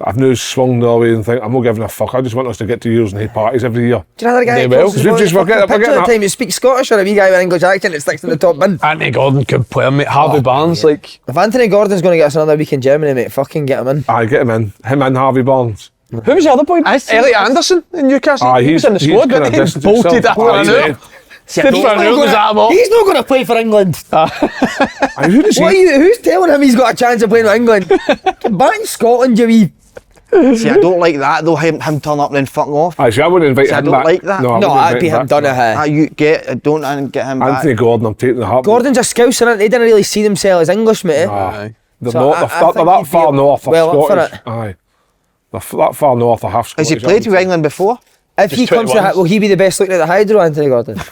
I've now swung Norway and think, I'm not giving a fuck, I just want us to get to Euros and hate parties every year. Do you know that guy? They that will. posts his We've fucking just- we're getting- picture we're getting of the time you speak Scottish or a wee guy with an English accent that sticks in the top bin? Anthony Gordon could play him, mate. Harvey Barnes, If Anthony Gordon's going to get us another week in Germany, mate, fucking get him in. Aye, get him in. Him and Harvey Barnes. who was the other boy? Elliot Anderson in Newcastle. Aye, he was in the he's squad, kinda but he distanced bolted himself. after Aye, an he's hour. dead. Did for an hour, was that a ball? He's not going to play for England. Aye, who does he? Who's telling him he's got a chance of playing for England? Back in Scotland, you wee. See, I don't like that though. Him turn up and then fucking off. Aye, see, I wouldn't invite See, I him don't back. like that. No, I No, wouldn't I'd invite be him back. done Ah, you don't get him back. Anthony Gordon, I'm taking the heart. Gordon's a Scouser, innit? They didn't really see themselves as English, mate. Aye. They're, So not, I they're, think they're that he'd be far north, they're well up for Scottish. Aye. They're that far north, they're half Scottish. Has he played I with would England before? If he comes to 21s. will he be the best looking at the Hydro, Anthony Gordon? say.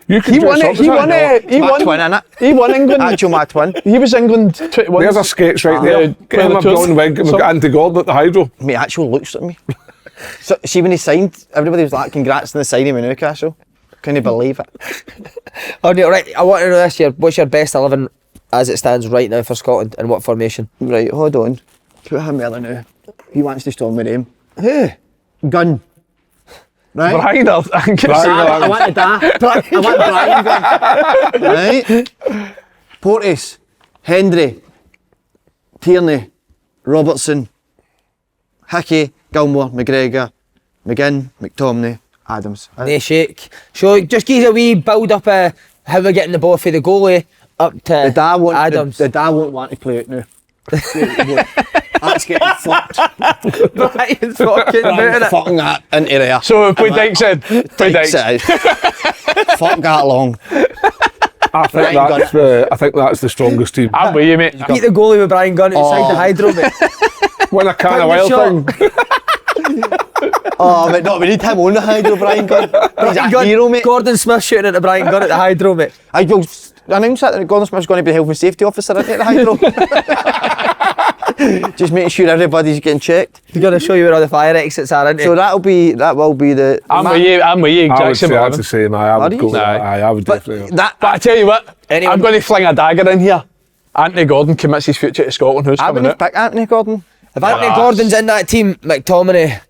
You can He dress won up it. as He that, won no? it. He My won. twin, innit? He won England. Actual my twin. He was England 21. There's a sketch right there. Yeah, Get him a play the brown wig and we've got Anthony Gordon at the Hydro. Mate, actually looks at me. So, see when he signed, everybody was like, congrats on the signing with Newcastle. Couldn't believe it. Oh, no, right, I want to know this year, what's your best 11 as it stands right now for Scotland and what formation? Right, hold on. Put him early now. He wants to storm with him. Who? Gun. Right? Brian or Angus? I want the da. I want Brian going. Right? Porteous, Hendry, Tierney, Robertson, Hickey, Gilmore, McGregor, McGinn, McTominay, Adams. No shake. So just give us a wee build up of how we're getting the ball for the goalie up to Adams. The da won't want to play it now. That's getting fucked. Brian's fucking Brian's fucking that into there. So we play Dykes in. Play Dykes. Fuck that long. I think that's the strongest team. I'm with you, mate. beat the goalie with Brian Gunn outside the hydro, mate. Win a can of wild thing. Oh, mate, no, we need him on the hydro, Brian Gunn. He's a hero, mate. Gordon Smith shooting at the Brian Gunn at the hydro, mate. I will announce that Gordon Smith's going to be the health and safety officer at the hydro. Just making sure everybody's getting checked. He's going to show you where all the fire exits are, isn't he? So that will be the. I'm with you. I would Exactly. say that's the same. I would go with that. I would But definitely. that But I tell you what, Anyone- I'm going to fling a dagger in here. Anthony Gordon commits his future to Scotland. Who's I coming wouldn't out? pick Anthony Gordon. If Anthony Gordon's in that team, McTominay.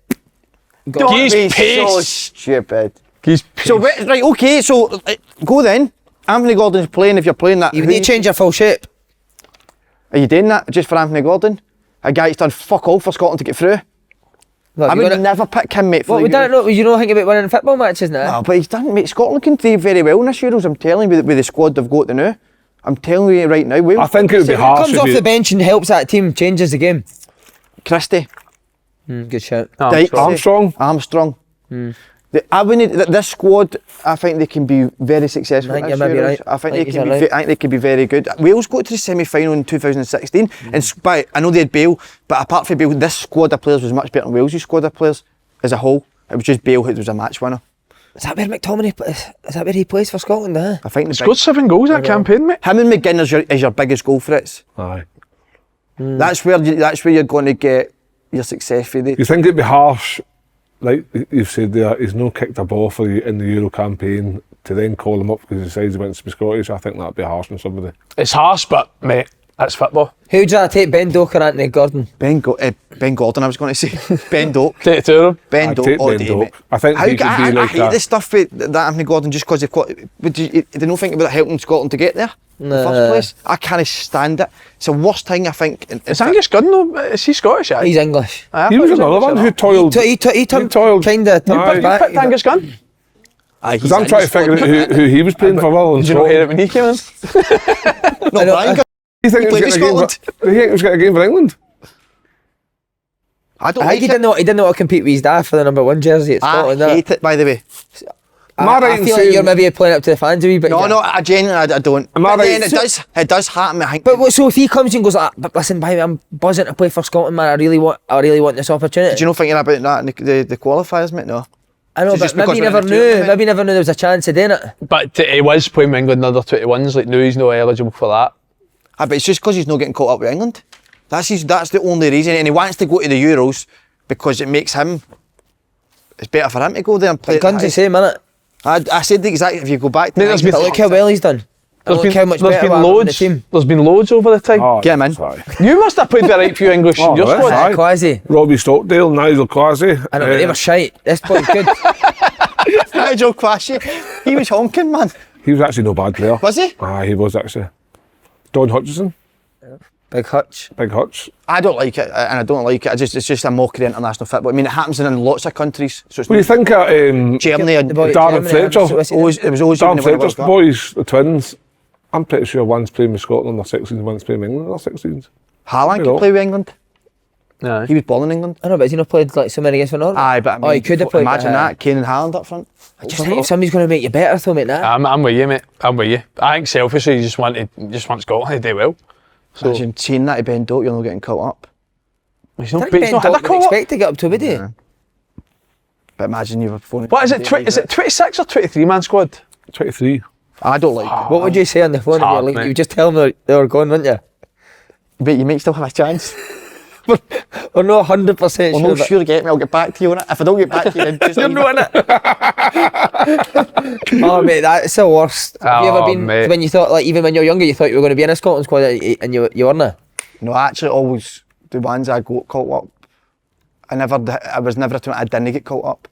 Don't He's be so pace. stupid. He's So right, okay, so go then. Anthony Gordon's playing. If you're playing that, You need to change your full shape. are you doing that just for Anthony Gordon? A guy that's done fuck all for Scotland to get through. Look, I you're would gonna- never pick him, mate. For What, the we don't know, you don't think about winning football matches now? No, but he's done, mate. Scotland can do very well in this Euros. I'm telling you, with the squad they've got to now. I'm telling you right now. Wales, I think it would be Who harsh comes if off you. the bench and helps that team, changes the game. Christie, Good shout. Dykes, Armstrong. Armstrong. This squad, I think they can be very successful. I think in this you're maybe Euros. right. I think I they think can be. you're right. I think they can be very good. Wales got to the semi-final in 2016, and but I know they had Bale, but apart from Bale, this squad of players was much better than Wales' squad of players as a whole. It was just Bale who was a match winner. Is that where McTominay, is that where he plays for Scotland, huh? I think the scored 7 goals that campaign, mate. him and McGinn is your biggest goal threats. Aye. That's where you're going to get your success for the. You think it'd be harsh, like you've said there, he's no kicked a ball for you in the Euro campaign to then call him up because he decides he wants to be Scottish. I think that'd be harsh on somebody. It's harsh, but mate, that's football. Who'd you take, Ben Doak or Anthony Gordon? Ben Gordon, I was going to say. Ben Doak. Take it to him. Ben I'd Doak take all Ben day, Doak. mate. I think he could be I like hate that. this stuff with that Anthony Gordon just because they've got. Would you don't think about helping Scotland to get there in the first place? I can't stand it. It's the worst thing I think. Is Angus Gunn though? Is he Scottish? Aye? He's English. Aye, I He thought was English another one as who well. toiled. He turned toiled. kind of Aye. You Back, picked Angus Gunn? Because I'm trying to figure out who he was playing for. Well, Did you not hear it when he came in? No, Brian. Do you think he played was for getting a game? Scotland. Do you think he was getting a game for England? I don't I like think he it. didn't know how to compete with his dad for the number 1 jersey at Scotland. I innit? hate it, by the way. Am I right I in feel like saying- you're maybe playing up to the fans a wee bit. No, yeah. no, I genuinely I don't. Am I But then right? it does happen. I think. But so if he comes and goes like, but listen, baby, I'm buzzing to play for Scotland, man. I really want this opportunity. Did you know thinking about that in the qualifiers, mate? No. I know, So but just maybe because you we're in never the knew. tournament? Maybe you never knew there was a chance of doing it. But he was playing with England under 21s. Like now he's not eligible for that. But it's just because he's not getting caught up with England. That's the only reason, and he wants to go to the Euros because it makes him. It's better for him to go there and play. Guns the same, innit? I said the exact. If you go back, to Mate, there's England- But look how well he's done. And look how much better we are on the team. There's been loads over the time. Oh, Get him in. sorry. You must have played the right few English in Oh, your right. squad. Aye. Quasi. Robbie Stockdale, Nigel Quasi. I know, but they were shite. This boy's good. Nigel Quashie, he was honking, man. He was actually no bad player. Was he? Aye, he was actually. Don Hutchison, Big Hutch. Big Hutch. I don't like it, and I don't like it. It's just a mockery of international football. I mean, it happens in lots of countries. So it's What do you think of Germany and The boy- Darren Germany, Fletcher? it was always Darren going to win a World Fletcher's Cup. boys, the twins? I'm pretty sure one's playing with Scotland under 16s, one's playing with England under 16s. Haaland You could know. play with England. Aye. He was born in England. I know, but has he not played like so many games for Norway? Aye, but I mean, Oh, he could have played. Imagine that, Kane and Haaland up front. I just think if somebody's going to make you better, though, mate, that. I'm with you, mate. I'm with you. I think selfishly, you just want Scotland to do well. So Imagine saying that to Ben Doak, you're not getting caught up. he's I not, think he's Ben not had a Doak would call up. expect to get up to, would he? Yeah. But imagine you were phoning. What is it? Is it 26 or 23 man squad? 23. I don't like it. What would you say on the phone? hard, If you mate. would just tell them they were gone, wouldn't you? But you might still have a chance. We're not 100% I'm sure. not sure get me. I'll get back to you on it. If I don't get back to you, then just You're leave not in it. Oh, mate, that's the worst. Have you ever Oh, been, mate. when you thought, like, even when you were younger, you thought you were going to be in a Scotland squad and you weren't? No, I actually always the ones I got caught up. I was never a team I didn't get caught up.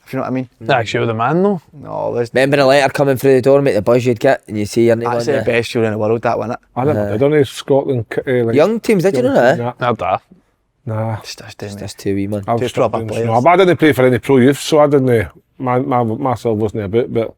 if you know what I mean. That's you the man though. No, there's, Remember the letter coming through the door, mate, the buzz you'd get, and you see your name on that's the there. best show in the world, that, wasn't it? I never did any Scotland. Like, Young teams, did you know that? Not that. Nah. That's too wee, man. I was Two proper struggling. players. No, but I didn't play for any pro youth, so I didn't. Myself wasn't about. But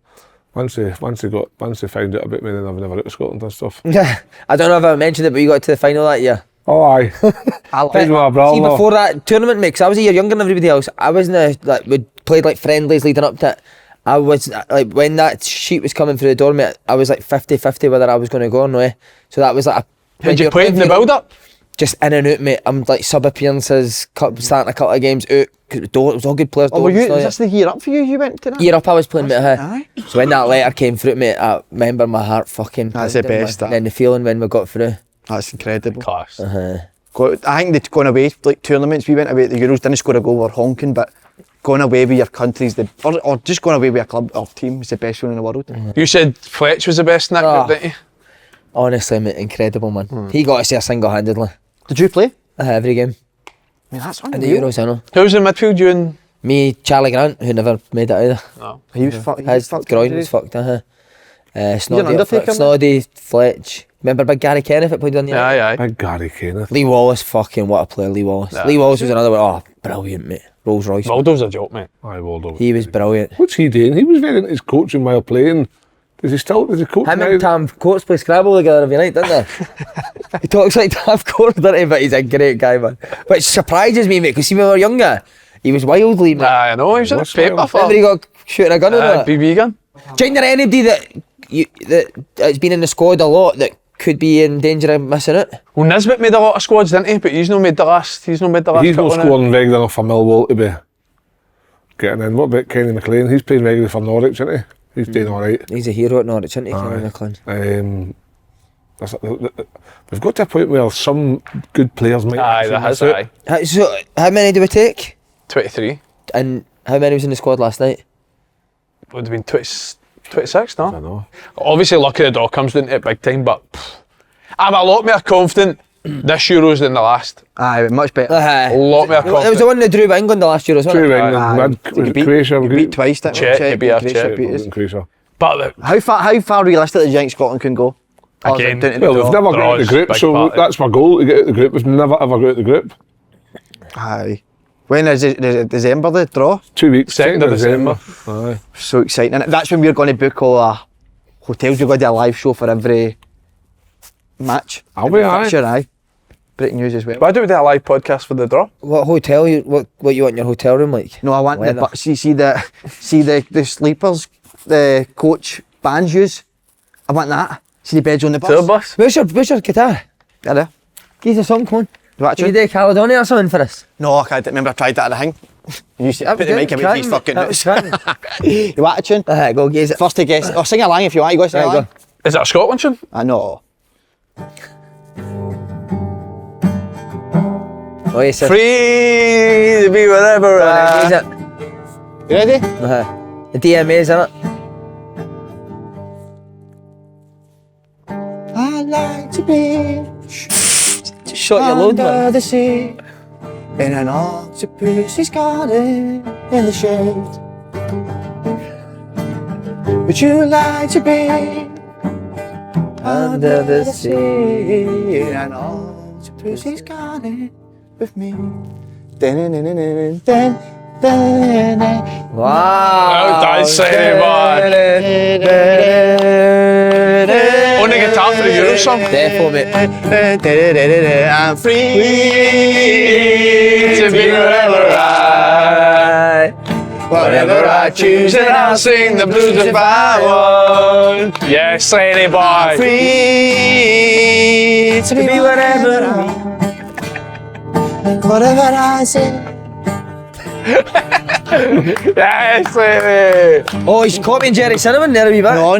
once they found out about me, then I was never out of Scotland and stuff. I don't know if I mentioned it, but you got to the final that year. Oh aye. Played with my brother. See, before that tournament, mate, 'cause I was a year younger than everybody else, I wasn't we played like friendlies leading up to it. I was like, when that sheet was coming through the door, mate, I was like 50-50 whether I was going to go or no. So that was like Did you play in the build up? Just in and out, mate. I'm like sub appearances, starting a couple of games out. Cause it was all good players. Oh, was this the year up for you? You went to that? Year up, I was playing, mate. Aye. So when that letter came through, mate, I remember my heart fucking. That's the pounding, best, man. that. And then the feeling when we got through. That's incredible. Class. I think they'd gone away, like tournaments, we went away at the Euros, didn't score a goal, we're honking, but going away with your countries, or just going away with a club or team is the best one in the world. You said Fletch was the best in that Oh. group, didn't you? Honestly, mate, incredible, man. He got us there single-handedly. Did you play? Every game. I mean, that's In the unreal. Euros, I know. Who was in midfield? You and Me, Charlie Grant, who never made it either. He was fucked. His groin was fucked, Snoddy, Undertaker, man? Snoddy, Fletch. Remember big Gary Kenneth that played on the aye. Big Gary Kenneth. Lee Wallace, fucking what a player, Lee Wallace. Yeah. Lee Wallace was another one. Oh, brilliant, mate. Rolls Royce. Waldo's a joke, mate. Aye, Waldo. He was brilliant. What's he doing? He was very into his coaching while playing. Does he coach Him now? and Tam Coates play Scrabble together every night, don't they? He talks like Tam Coates, doesn't he? But he's a great guy, man. Which surprises me, mate, because see, when we were younger, he was wildly, mate. Aye, I know. He was in the What's paper wild? for Remember he got shooting a gun on it? BB gun. Do you think there anybody that's been in the squad a lot that could be in danger of missing it? Well, Nisbet made a lot of squads, didn't he? But he's not made the last. He's not He's cut not on it. scoring regular enough for Millwall to be getting in. What about Kenny McLean? He's playing regularly for Norwich, isn't he? He's doing all right. He's a hero at Norwich, isn't he, Kenny Aye. McLean? We've got to a point where some good players might Aye, that has it. Aye. So, how many do we take? 23. And how many was in the squad last night? Would have been 26, I no? don't know. Obviously, lucky the dog comes into it big time, but I'm a lot more confident this Euros than the last. Aye, much better. A lot more It was the confident. one that drew with England the last Euros, wasn't True, it? England. Was it Croatia? You beat twice, didn't Czech, you? you beat us, Croatia Czech. beat us. Croatia. But How far realistic do you think Scotland can go? Or is it Again, down to the Well, we've draw? never got out of the Draws, group, big so part of it. that's my goal, to get out of the group. We've never ever got out of the group. Aye. When is it December, the draw? 2 weeks. 2nd of December. Aye. So exciting. And that's when we're going to book all our hotels. We're going to do a live show for every match. Are we, aye? Fixture, aye. Breaking news as well. why do we do a live podcast for the draw? What hotel what you want in your hotel room like? No, I want Leather. the the sleepers, the coach bands use. I want that. See the beds on the bus. Tour bus? Where's your guitar? Yeah, there. Give us a song, come on. What Can you tune? do Caledonia or something for us? No, I can't. Remember I tried that at the hang. You used to put the mic away from his fucking That was nuts. fun. You want a tune? Go gaze it. First to guess. Or sing along if you want. You go sing Right, along. go. Is it a Scotland tune? I know. Oh yes, sir. Free to be wherever Gaze I... it. You ready? The DMA's isn't it? I like to be Just shot your load, man. the sea in an octopus's garden in the shade. Would you like to be Under the sea. in an octopus's garden with me? Dun, dun, dun. Wow. That's say, man. Only guitar for the Euro song. Defo, mate. I'm free To be wherever I... whatever I choose, And I'll sing the blues if I want. Yes, lady boy. free to be whatever I say. Yes, lady. Oh, he's caught me in Jerry Cinnamon there a wee bit. No.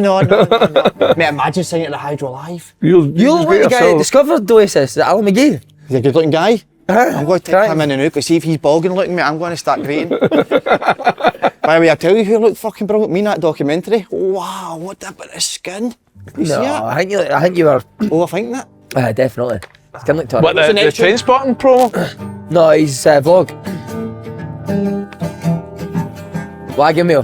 Mate, imagine singing at the Hydro Live. You look like the guy that discovered Oasis, Alan McGee. He's a good looking guy. I'm going to take Right. him in and out, because see if he's bogging looking, mate, I'm going to start greeting. By the way, I tell you who looked fucking brilliant, me in that documentary. Wow, what a bit of skin. You see No, it? I think you were. Overthinking that? Definitely. Skin like What, Tony. the next tune? train spotting promo? No, he's vlog. Wagon wheel.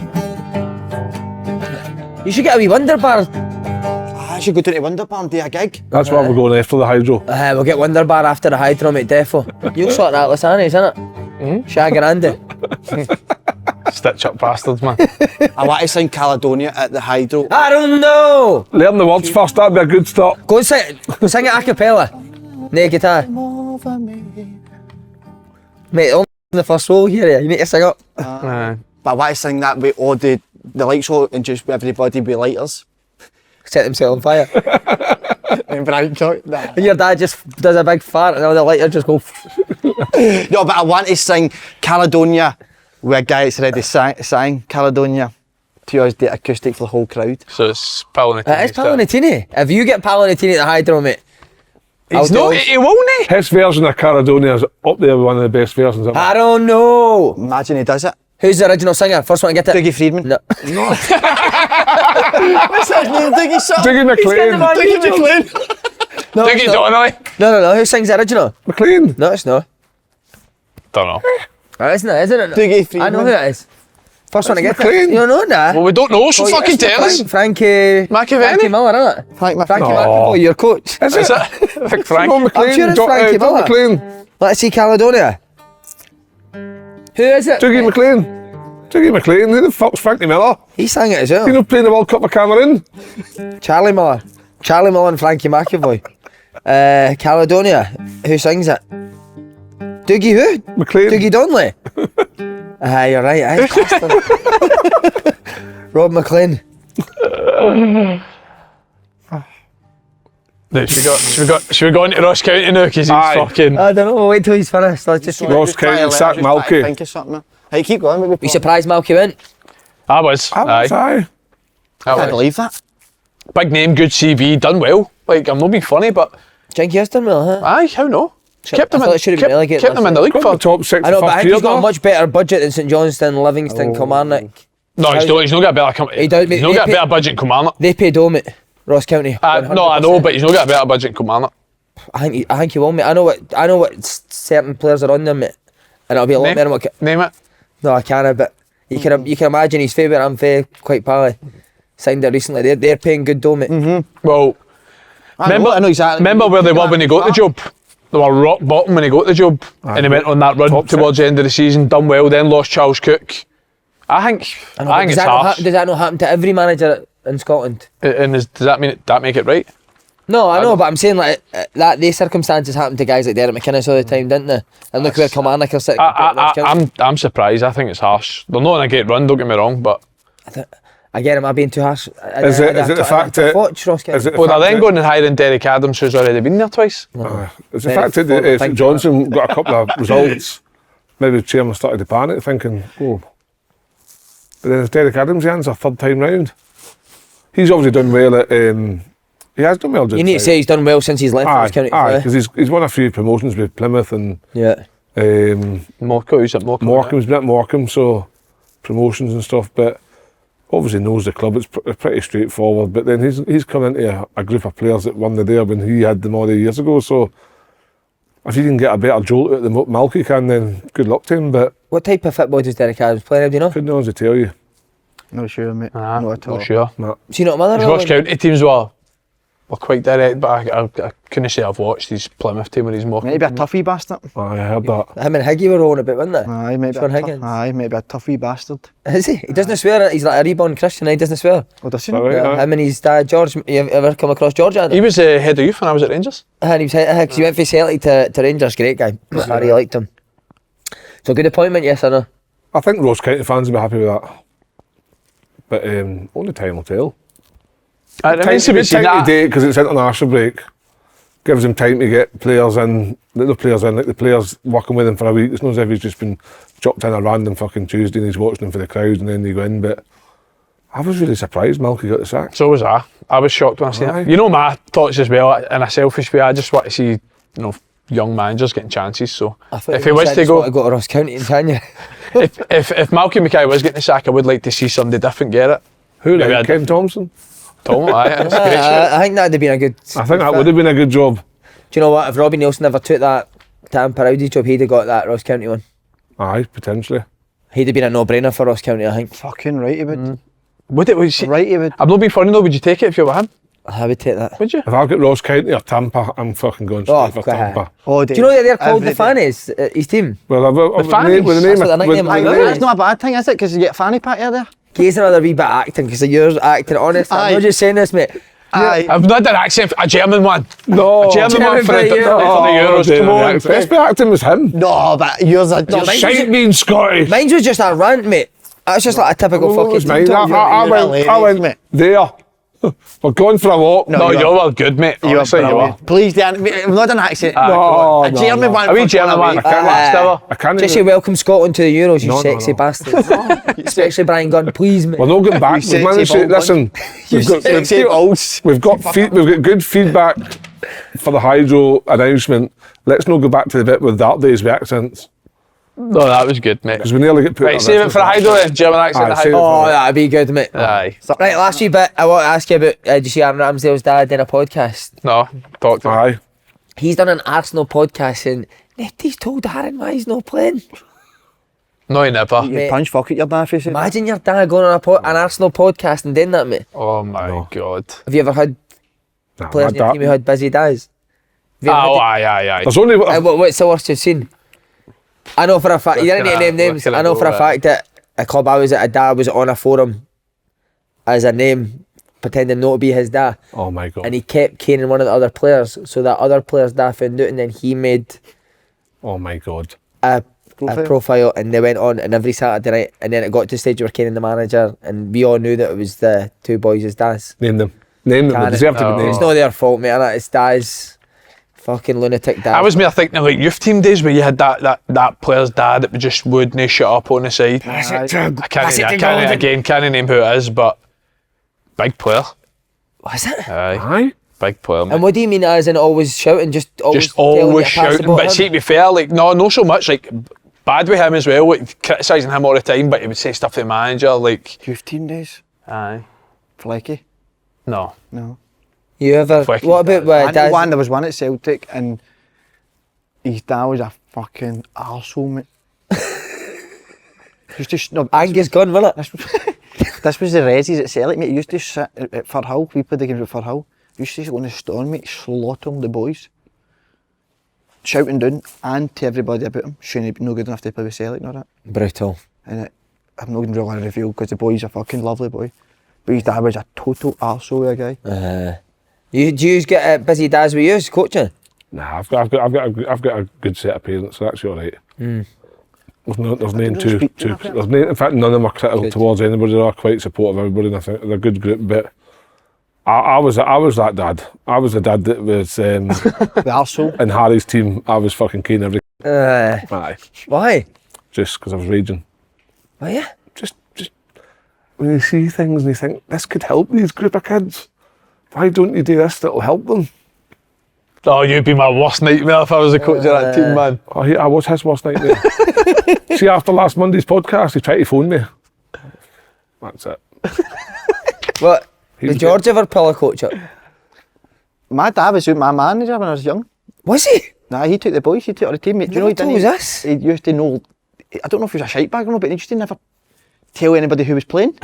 You should get a wee Wonder Bar. I should go down to Wonder Bar and do a gig. That's why we're going after the hydro. We'll get Wonder Bar after the Hydro, mate, defo. You'll sort that Atlas Annie's, innit? Shag and Andy. Stitch up bastards, man. I want to sing Caledonia at the Hydro. I don't know! Learn the words first, that'd be a good start. Go and sing it a cappella. No guitar. Mate, only the first roll here, you need to sing up. But I want to sing that with all the lights on and just everybody with lighters. Set themselves on fire. And Brian Chuck, nah. And your dad just does a big fart and all the lighters just go. No, but I want to sing Caledonia with a guy that's already sang Caledonia to us, the acoustic for the whole crowd. So it's Palanatini. It's Palanatini. If you get Palanatini at the Hydro, mate. He's not, he won't. His version of Caledonia is up there with one of the best versions ever. I don't know. Imagine he does it. Who's the original singer? First one to get it. Dougie Friedman. No. What's his name? Dougie something. Dougie McLean. Dougie McLean. No, Dougie Donnelly. No. Who sings the original? McLean. No, it's not. Don't know. Isn't it? Dougie Friedman. I know who it is. First one to get McLean. it. You don't know that? Well, we don't know, so fucking tell us. Frankie Miller, isn't it? Frankie McAvoy, your coach. Is Is it? it? Like Frank. John McLean. I'm sure it's John- Frankie John Miller. McLean. Let's see Caledonia. Who is it? Dougie McLean. Dougie McLean. Who the fuck's Frankie Miller? He sang it as well. You know, playing the World Cup with Cameroon? Charlie Miller and Frankie McAvoy. Caledonia. Who sings it? Dougie who? McLean. Dougie Donnelly. You're right. Rob McLean. No, should we go into Ross County now? Because he's Aye. fucking. I don't know. Wait till he's finished. Let's just. Ross County, sack Malky. Think of something. Hey, keep going. Maybe You surprised Malky went? I was. Aye. I I can't was. believe that. Big name, good CV, done well. Like, I'm not being funny, but Jinx has done well, huh? aye, how no? Kept I them thought it should have been relegated kept them in the league Got for. the top six I know, the but I first think year he's got a now. much better budget than St Johnstone, Livingston, Kilmarnock. No, he's not got a better. He does, He's mate, not got a they better budget in Kilmarnock. They pay Domit, Ross County. No, I know, but he's not got a better budget in Kilmarnock. I think he will, mate. I know what certain players are on them, mate, and it'll be a lot Name, better than what. name it. No, I can't. But you can imagine his favourite. I'm quite pally. Signed it recently. They're paying good dough, mate. Well, I know exactly. remember where they were when he got the job? They were rock bottom when he got the job, and he went on that run Top towards the end of the season, done well, then lost Charles Cook. I think Does it's that, harsh. does that not happen to every manager in Scotland? And does that mean that make it right? No, I know, but I'm saying like that. These circumstances happen to guys like Derek McInnes all the time, didn't they? And look where Kilmarnock are sitting. I'm surprised. I think it's harsh. They're not in a great run. Don't get me wrong, but Again, am I being too harsh? Is it the fact that- watch Ross County? Is it the well, they're fact then that- going and hiring Derek Adams, who's already been there twice. It's the fact that St Johnson got a couple of results. Maybe the chairman started to panic, thinking, oh. But then it's Derek Adams' hands a third time round. He's obviously done well at. He has done well. You need to say he's done well since he's left Ross County. Aye, because he's won a few promotions with Plymouth and Yeah. Morecambe, who's at Morecambe? Morecambe's been at Morecambe, so promotions and stuff. But obviously knows the club. It's pretty straightforward. But then he's come into a group of players that won the there when he had them all the years ago. So if he can get a better jolt out than what Malky can, then good luck to him. But What type of football does Derek Adams play now, do you know? couldn't honestly tell you. No sure, mate. Nah, Not at all. not sure. Is he not mother? His Ross County teams were quite direct, but I couldn't say I've watched his Plymouth team when he's Morecambe. Maybe a toughy bastard. I heard that. Him and Higgy were rolling a bit, weren't they? Aye, maybe Sean Higgins. maybe a toughy bastard. Is he? He doesn't swear. He's like a reborn Christian. He doesn't swear. Oh, does he? Is that right? Yeah, Aye. him and his dad George. You ever come across George? Adam? He was head of youth when I was at Rangers. And he was because he went from Celtic to Rangers. Great guy. Harry liked him. So good appointment, yes or no? I think Ross County fans will be happy with that. But only time will tell. It remains to be seen Time that. to date because it's international break. Gives him time to get players in, like the players working with him for a week. It's not as if he's just been chopped in a random fucking Tuesday and he's watching them for the crowd and then they go in. But I was really surprised Malky got the sack. So was I. I was shocked when I seen Aye. it. You know my thoughts as well. In a selfish way, I just want to see young managers getting chances. So I thought if you he was said to just go, want to go to Ross County and Tanya. if Malky Mackay was getting the sack, I would like to see somebody different get it. Who, Maybe like Ken Thompson? Tom, aye, that's a great shout. I think that'd have been a good. I think that would have been a good job. Do you know what? If Robbie Nielsen never took that Tam Parowdy job, he'd have got that Ross County one. Aye, potentially. He'd have been a no-brainer for Ross County, I think. Fucking right he would. Would it? Would you, Right he would. I'm not being funny though. Would you take it if you were him? I would take that. Would you? If I've got Ross County or Tampa, I'm fucking going straight for quite high. Tampa. Oh, Do you know that they're called the Every day. Fannies, his team? Well, with the Fannies? name, with the name, That's what their nickname with the is. name- That's not a bad thing, is it? Because you get fanny pack there. Here's another wee bit of acting, because yours acting, honest. I'm Aye. not just saying this, mate. Aye. I've not done an accent. A German one. No, A German one for the Euros. Come on. Best bit acting was him. No, but yours are just... mine- Shite being Scottish. Mine was just a rant, mate. That's just like a typical What was fucking mine? TikTok. I went there. We're going for a walk. No, you you were good, mate. You are Honestly, you were. brilliant. Please, Dan, I've not done an accent. No, A German one. A wee for German one. away. I can't Just say even. welcome Scotland to the Euros, you No, no, sexy no. bastard. Especially Brian Gunn, please, mate. We're not getting back. You We've managed sexy to ball listen. Sexy balls. We've got good feedback for the Hydro announcement. Let's not go back to the bit with Dark Days with accents, No, that was good, mate. because we nearly get put. Right, on save this it for a as Hydro then. German accent. Aye, the save it Hydro. Oh, that'd be good, mate. Aye. Right, last wee bit, I want to ask you about, did you see Aaron Ramsdale's dad in a podcast? No, talk to me. Aye. He's done an Arsenal podcast and Netty's told Aaron why he's not playing. No, he never. You punch fuck at your dad face. Imagine your dad going on an Arsenal podcast and doing that, mate. Oh my God. Have you ever had Nah, players in my your dad- team who had busy dads? Have you ever Oh, had aye. There's only. what's the worst you've seen? I know for a fact, you didn't need to name names, Where can I I know go for a with fact that a club I was at, a dad was on a forum as a name, pretending not to be his dad. Oh my God. And he kept caning one of the other players, so that other player's dad found out, and then he made Oh my God. a Profile? profile, and they went on, and every Saturday night, and then it got to the stage where caning the manager, and we all knew that it was the two boys' dads. Name them. Name them. They Can it? deserve to No. be named. It's not their fault, mate, and it's dad's fucking lunatic dad. I was more thinking of like youth team days where you had that player's dad that just wouldn't shut up on the side. Pass it to- I Pass it to can't Golden. again, can't name who it is, but big player. Was it? Aye, Aye. big player. Mate. And what do you mean as in always shouting? Just always, Just telling you always to pass the shouting. ball But to see, him? to be fair, like no so much like bad with him as well, like criticising him all the time, but he would say stuff to the manager like, Youth team days. aye, Flecky. no. No. You ever? Fucking What about There dads? was one at Celtic and his dad was a fucking arsehole, mate. Used to no, Angus Gunn, wasn't it? this was the resis at Celtic, mate. He used to sit at Firhill. We played the games at Firhill. He used to sit on the stone, mate, slaughtering the boys. Shouting down and to everybody about him, shouldn't be no good enough to play with Celtic and all that. Brutal. And I'm not going to really reveal because the boy's a fucking lovely boy. But his dad was a total arsehole of a guy. Do you get busy dads with you coaching? Nah, I've got a good set of parents, so that's all right. There's none too. In fact, none of them are critical towards anybody. They're quite supportive of everybody, and I think they're a good group. But I was that dad. I was the dad that was The arsehole. in Harry's team. I was fucking keen every. Aye, Why? just because I was raging. Oh yeah. Just when you see things and you think this could help these group of kids, why don't you do this that'll help them? Oh, you'd be my worst nightmare if I was a coach of that team, man. I was his worst nightmare. See, after last Monday's podcast, he tried to phone me. That's it. What? He Did was George ever pull a coach up? My dad was my manager when I was young. Was he? Nah, he took the boys, he took the team, mate. Do you know he What didn't? was this? He used to know, I don't know if he was a shite bag or not, but he used to never tell anybody who was playing.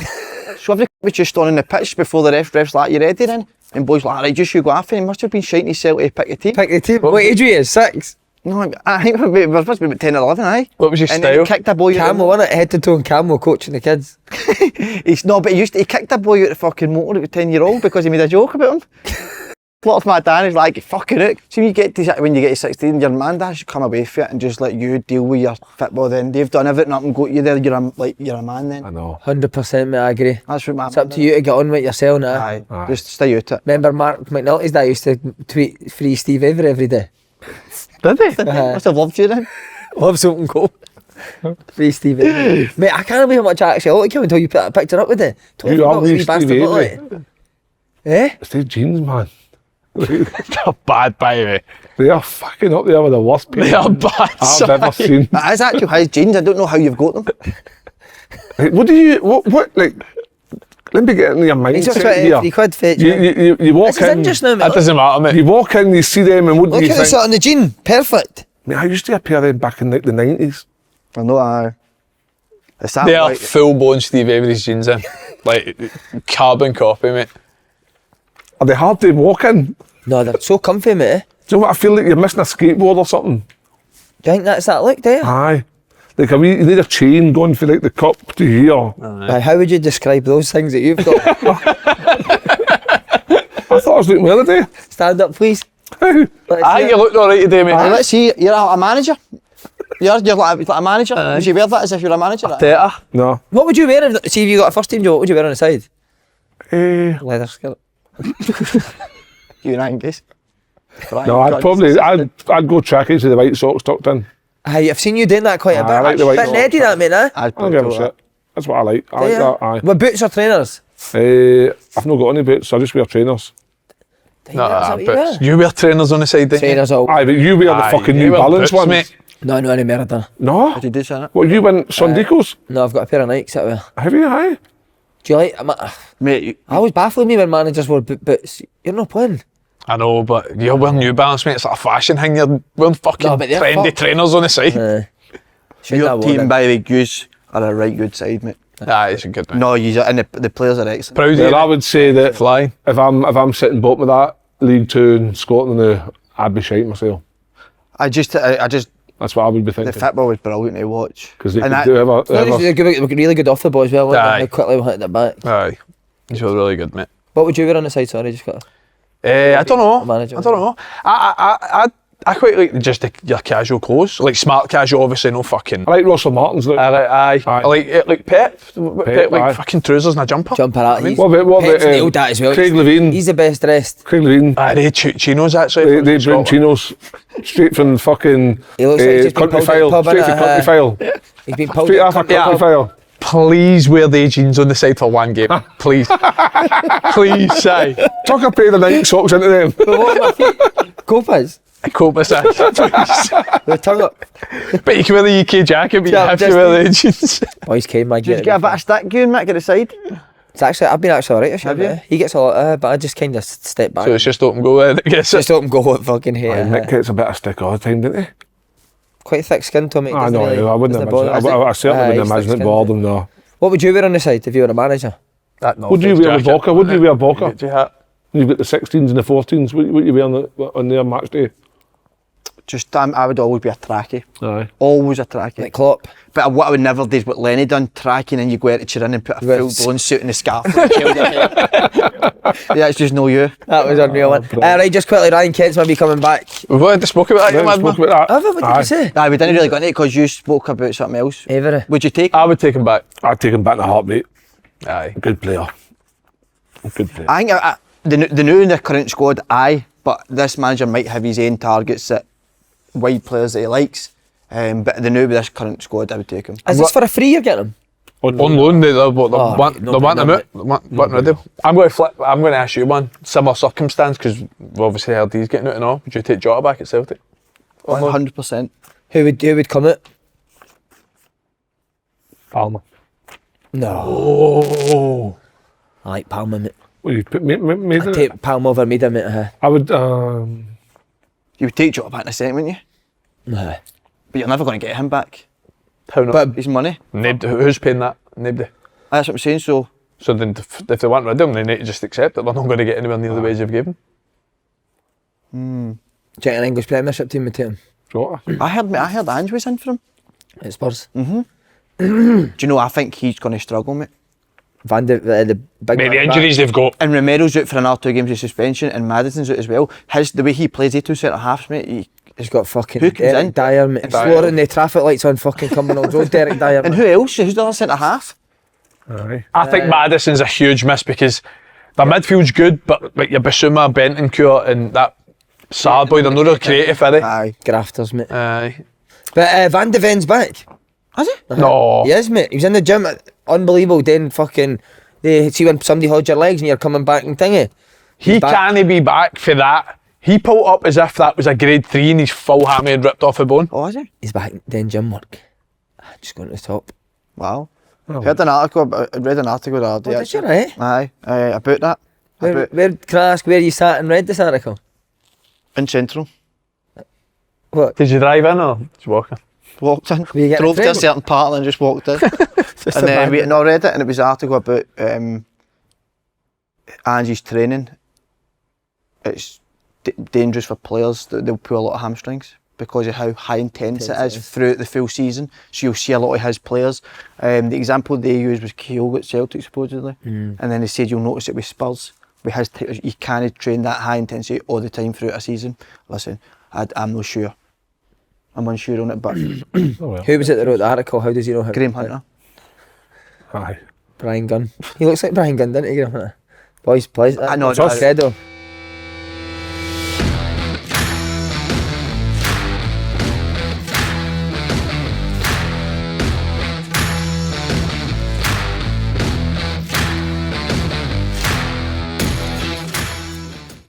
So every was just on the pitch before the refs like, you ready then? And boys like, right, just you go after him. He must have been shite himself to pick a team. Pick the team. What age were you? 6? No, I think we were supposed to be about 10 or 11, aye. What was your And then style? he kicked a boy Camel, wasn't it? Head to toe and Camel coaching the kids. He's no, but he kicked a boy out the fucking motor at 10-year-old because he made a joke about him. Plot of my dad is like, fucking it. See, when you get to 16, your man dad should come away for it and just let you deal with your football then. They've done everything up and got you there, you're a man then. I know. 100%, mate, I agree. That's what my It's up to you to get on with yourself now. Aye, just stay out it. Remember Mark McNulty's dad used to tweet free Steve Avery every day? Did he? Must have loved you then. Loves open goal. Free Steve Avery. Mate, I can't believe how much I actually like him until you put that picture up with it. You are with Steve Avery. Eh? It's the jeans, man. They're bad, by the way. They are fucking up there with the worst people They are bad. I've ever seen. That is actually his jeans. I don't know how you've got them. Like, what, like, let me get into your He's just mindset got here. 50 quid for it. You walk This is in, interest now, mate. That doesn't matter, mate. you walk in, you see them, and what do Look you at this think? on the jean. Perfect. Mate, I used to have a pair of them back in like the 90s. I know, aye. It's that They are white. full blown Steve Avery's jeans in. Like, carbon copy, mate. Are they hard to walk in? No, they're so comfy, mate. Do you know what? I feel like you're missing a skateboard or something. Do you think that's that look, do you? Aye. Like you need a chain going from like the cup to here. Aye, how would you describe those things that you've got? I thought I was looking the other day. Stand up, please. Aye, you looked alright today, mate. Aye, let's see, you're a manager. You're like a manager. Would you wear that as if you're a manager? Arteta. No. What would you wear if, see if you got a first team job, what would you wear on the side? Leather skirt. You and I, guess. No, I'd go trackies with the white socks tucked in. Aye, I've seen you doing that quite a bit. I like the white Bit socks. netty that, mate, eh? I don't give a shit. That's what I like. I like that, aye. With boots or trainers? I've not got any boots, I just wear trainers. Nah, but you wear trainers on the side, didn't you? Trainers all. Aye, but you wear the fucking New Balance ones. Mate. No, any more than. No? Did you do something? What, you went Sondicos? No, I've got a pair of Nikes that I wear. Have you, aye? Do you like? Mate, I always baffled me when managers wore boots. You're not playing. I know, but you're wearing New Balance, mate. It's like a fashion thing. You're wearing fucking No, but they're trendy fucked. trainers on the side. your team, by the goose, are a right good side, mate. Aye, it's a good one. No, and the players are excellent. Proud of Well, you. I would say that Fly. if I'm sitting bottom of that League Two in Scotland now, I'd be shite myself. I just, That's what I would be the thinking. football was brilliant to watch. Because they And could I- do whatever. They're really good off the ball as well. Like Aye. how quickly we hit it back. Aye. He's really good, mate. What would you wear on the side? Sorry, just got. I don't know. Manager. I don't know. I quite like just your casual clothes, like smart casual. Obviously, no fucking. I like Russell Martin's look. I like Pep like aye. fucking trousers and a jumper. Jumper at you. What about Pep's nailed that as well. Craig Levine? He's the best dressed. Craig Levine. Aye, they chinos actually. They from bring chinos straight from fucking He looks like he's just been country pulled out file. of the pub, Straight from innit? country file. He's been pulled Straight out off a of the country pub. file. Please wear the jeans on the side for one game, please. Please, say. Tuck a pair of Nike socks into them. Copas. Cope with that, please. The tongue up. But you can wear the UK jacket, but you Yeah, have to just wear the jeans. Boys came, my Just get a bit of stick going, Mick, at the side. It's actually, I've been actually alright. Have you? He gets a lot, but I just kind of step back. So it's just open goal, I guess. just open goal at fucking Aye, hate. Nick gets a bit of stick all the time, doesn't he? Quite thick skin to me. I know, I wouldn't imagine. I certainly wouldn't imagine it bothered him, no. What would you wear on the side if you were a manager? Would you wear a Boca? Would you wear a Boca? Do you have? You've got the 16s and the 14s. What you wear on their match day? Just, I would always be a trackie. Aye. Always a trackie. Like Klopp. But what I would never do is what Lenny done, tracking, and you go out to Turin and put a Yes. full blown suit and a scarf and chill your hair. Yeah, it's just no you. That was unreal. Right, just quickly, Ryan Kent's maybe coming back. We've already spoke about that, Yeah, you we madman. spoke about that. Have I? What did you say? Aye, we didn't really go into it because you spoke about something else. Avery. Would you take? I would take him back. I'd take him back in a heartbeat. Aye. Good player. Good player. I think the new in the current squad, aye, but this manager might have his own targets that wide players that he likes. But the new with this current squad, I would take him. Is this for a free you're getting him? On loan, they want no, him out. Want rid of him. I'm going to flip. I'm going to ask you one similar circumstance because we've obviously heard he's getting out and all. Would you take Jota back at Celtic? 100%. Who would come out? Palmer. No. Oh. I like Palmer, mate. Well, you put made I'd it. take Palmer over Maida, mate. I would. You would take Jota back in a second, wouldn't you? Nah. But you're never going to get him back. How not? But His money. Who's paying that? Nobody. That's what I'm saying. So So then, if they want rid of him, they need to just accept it. They're not going to get anywhere near the wage you've given. do you think an English Premiership team would take him? Jota. I heard Ange was in for him. At Spurs. Do you know? I think he's going to struggle, mate. The big Mate, the man injuries they've got. And Romero's out for another 2 games of suspension, and Maddison's out as well. The way he plays, he two centre halves, mate. He's got fucking Who comes Derek in? Dyer, mate. Dyer. Flooring the traffic lights on fucking Cumbernauld Road. Derek Dyer. And who else? Who's the other centre half? Aye. I think Maddison's a huge miss because their midfield's good, but like your Basuma, Bentancur, and that Sarr boy, they're not real creative, are they? Aye. Grafters, mate. Aye. But Van de Ven's back. Has he? No. He is, mate. He was in the gym. Unbelievable. Then fucking... They see when somebody holds your legs and you're coming back and thingy. He He's back. can't be back for that. He pulled up as if that was a grade 3 and his full hammy had ripped off a bone. Oh, has he? He's back doing gym work. Just going to the top. Wow. Read an article the other day. Oh, did you, right? Aye, about that. Where can I ask where you sat and read this article? In Central. What? Did you drive in or did you walk in? walked in, you getting drove to a treatment? certain part and just walked in. Just And then imagine. I read it, and it was an article about Angie's training. It's dangerous for players that they'll pull a lot of hamstrings because of how high intense it is throughout the full season. So you'll see a lot of his players. The example they used was Kyogo at Celtic supposedly, and then they said you'll notice it with Spurs. With his you can't train that high intensity all the time throughout a season. Listen, I'm not sure. I'm unsure on it, but Who was it that wrote the article? How does he know how? Graham Hunter. Aye. Brian Gunn. He looks like Brian Gunn, doesn't he, Graham Hunter? Boys, please. I know, It's all I- credo.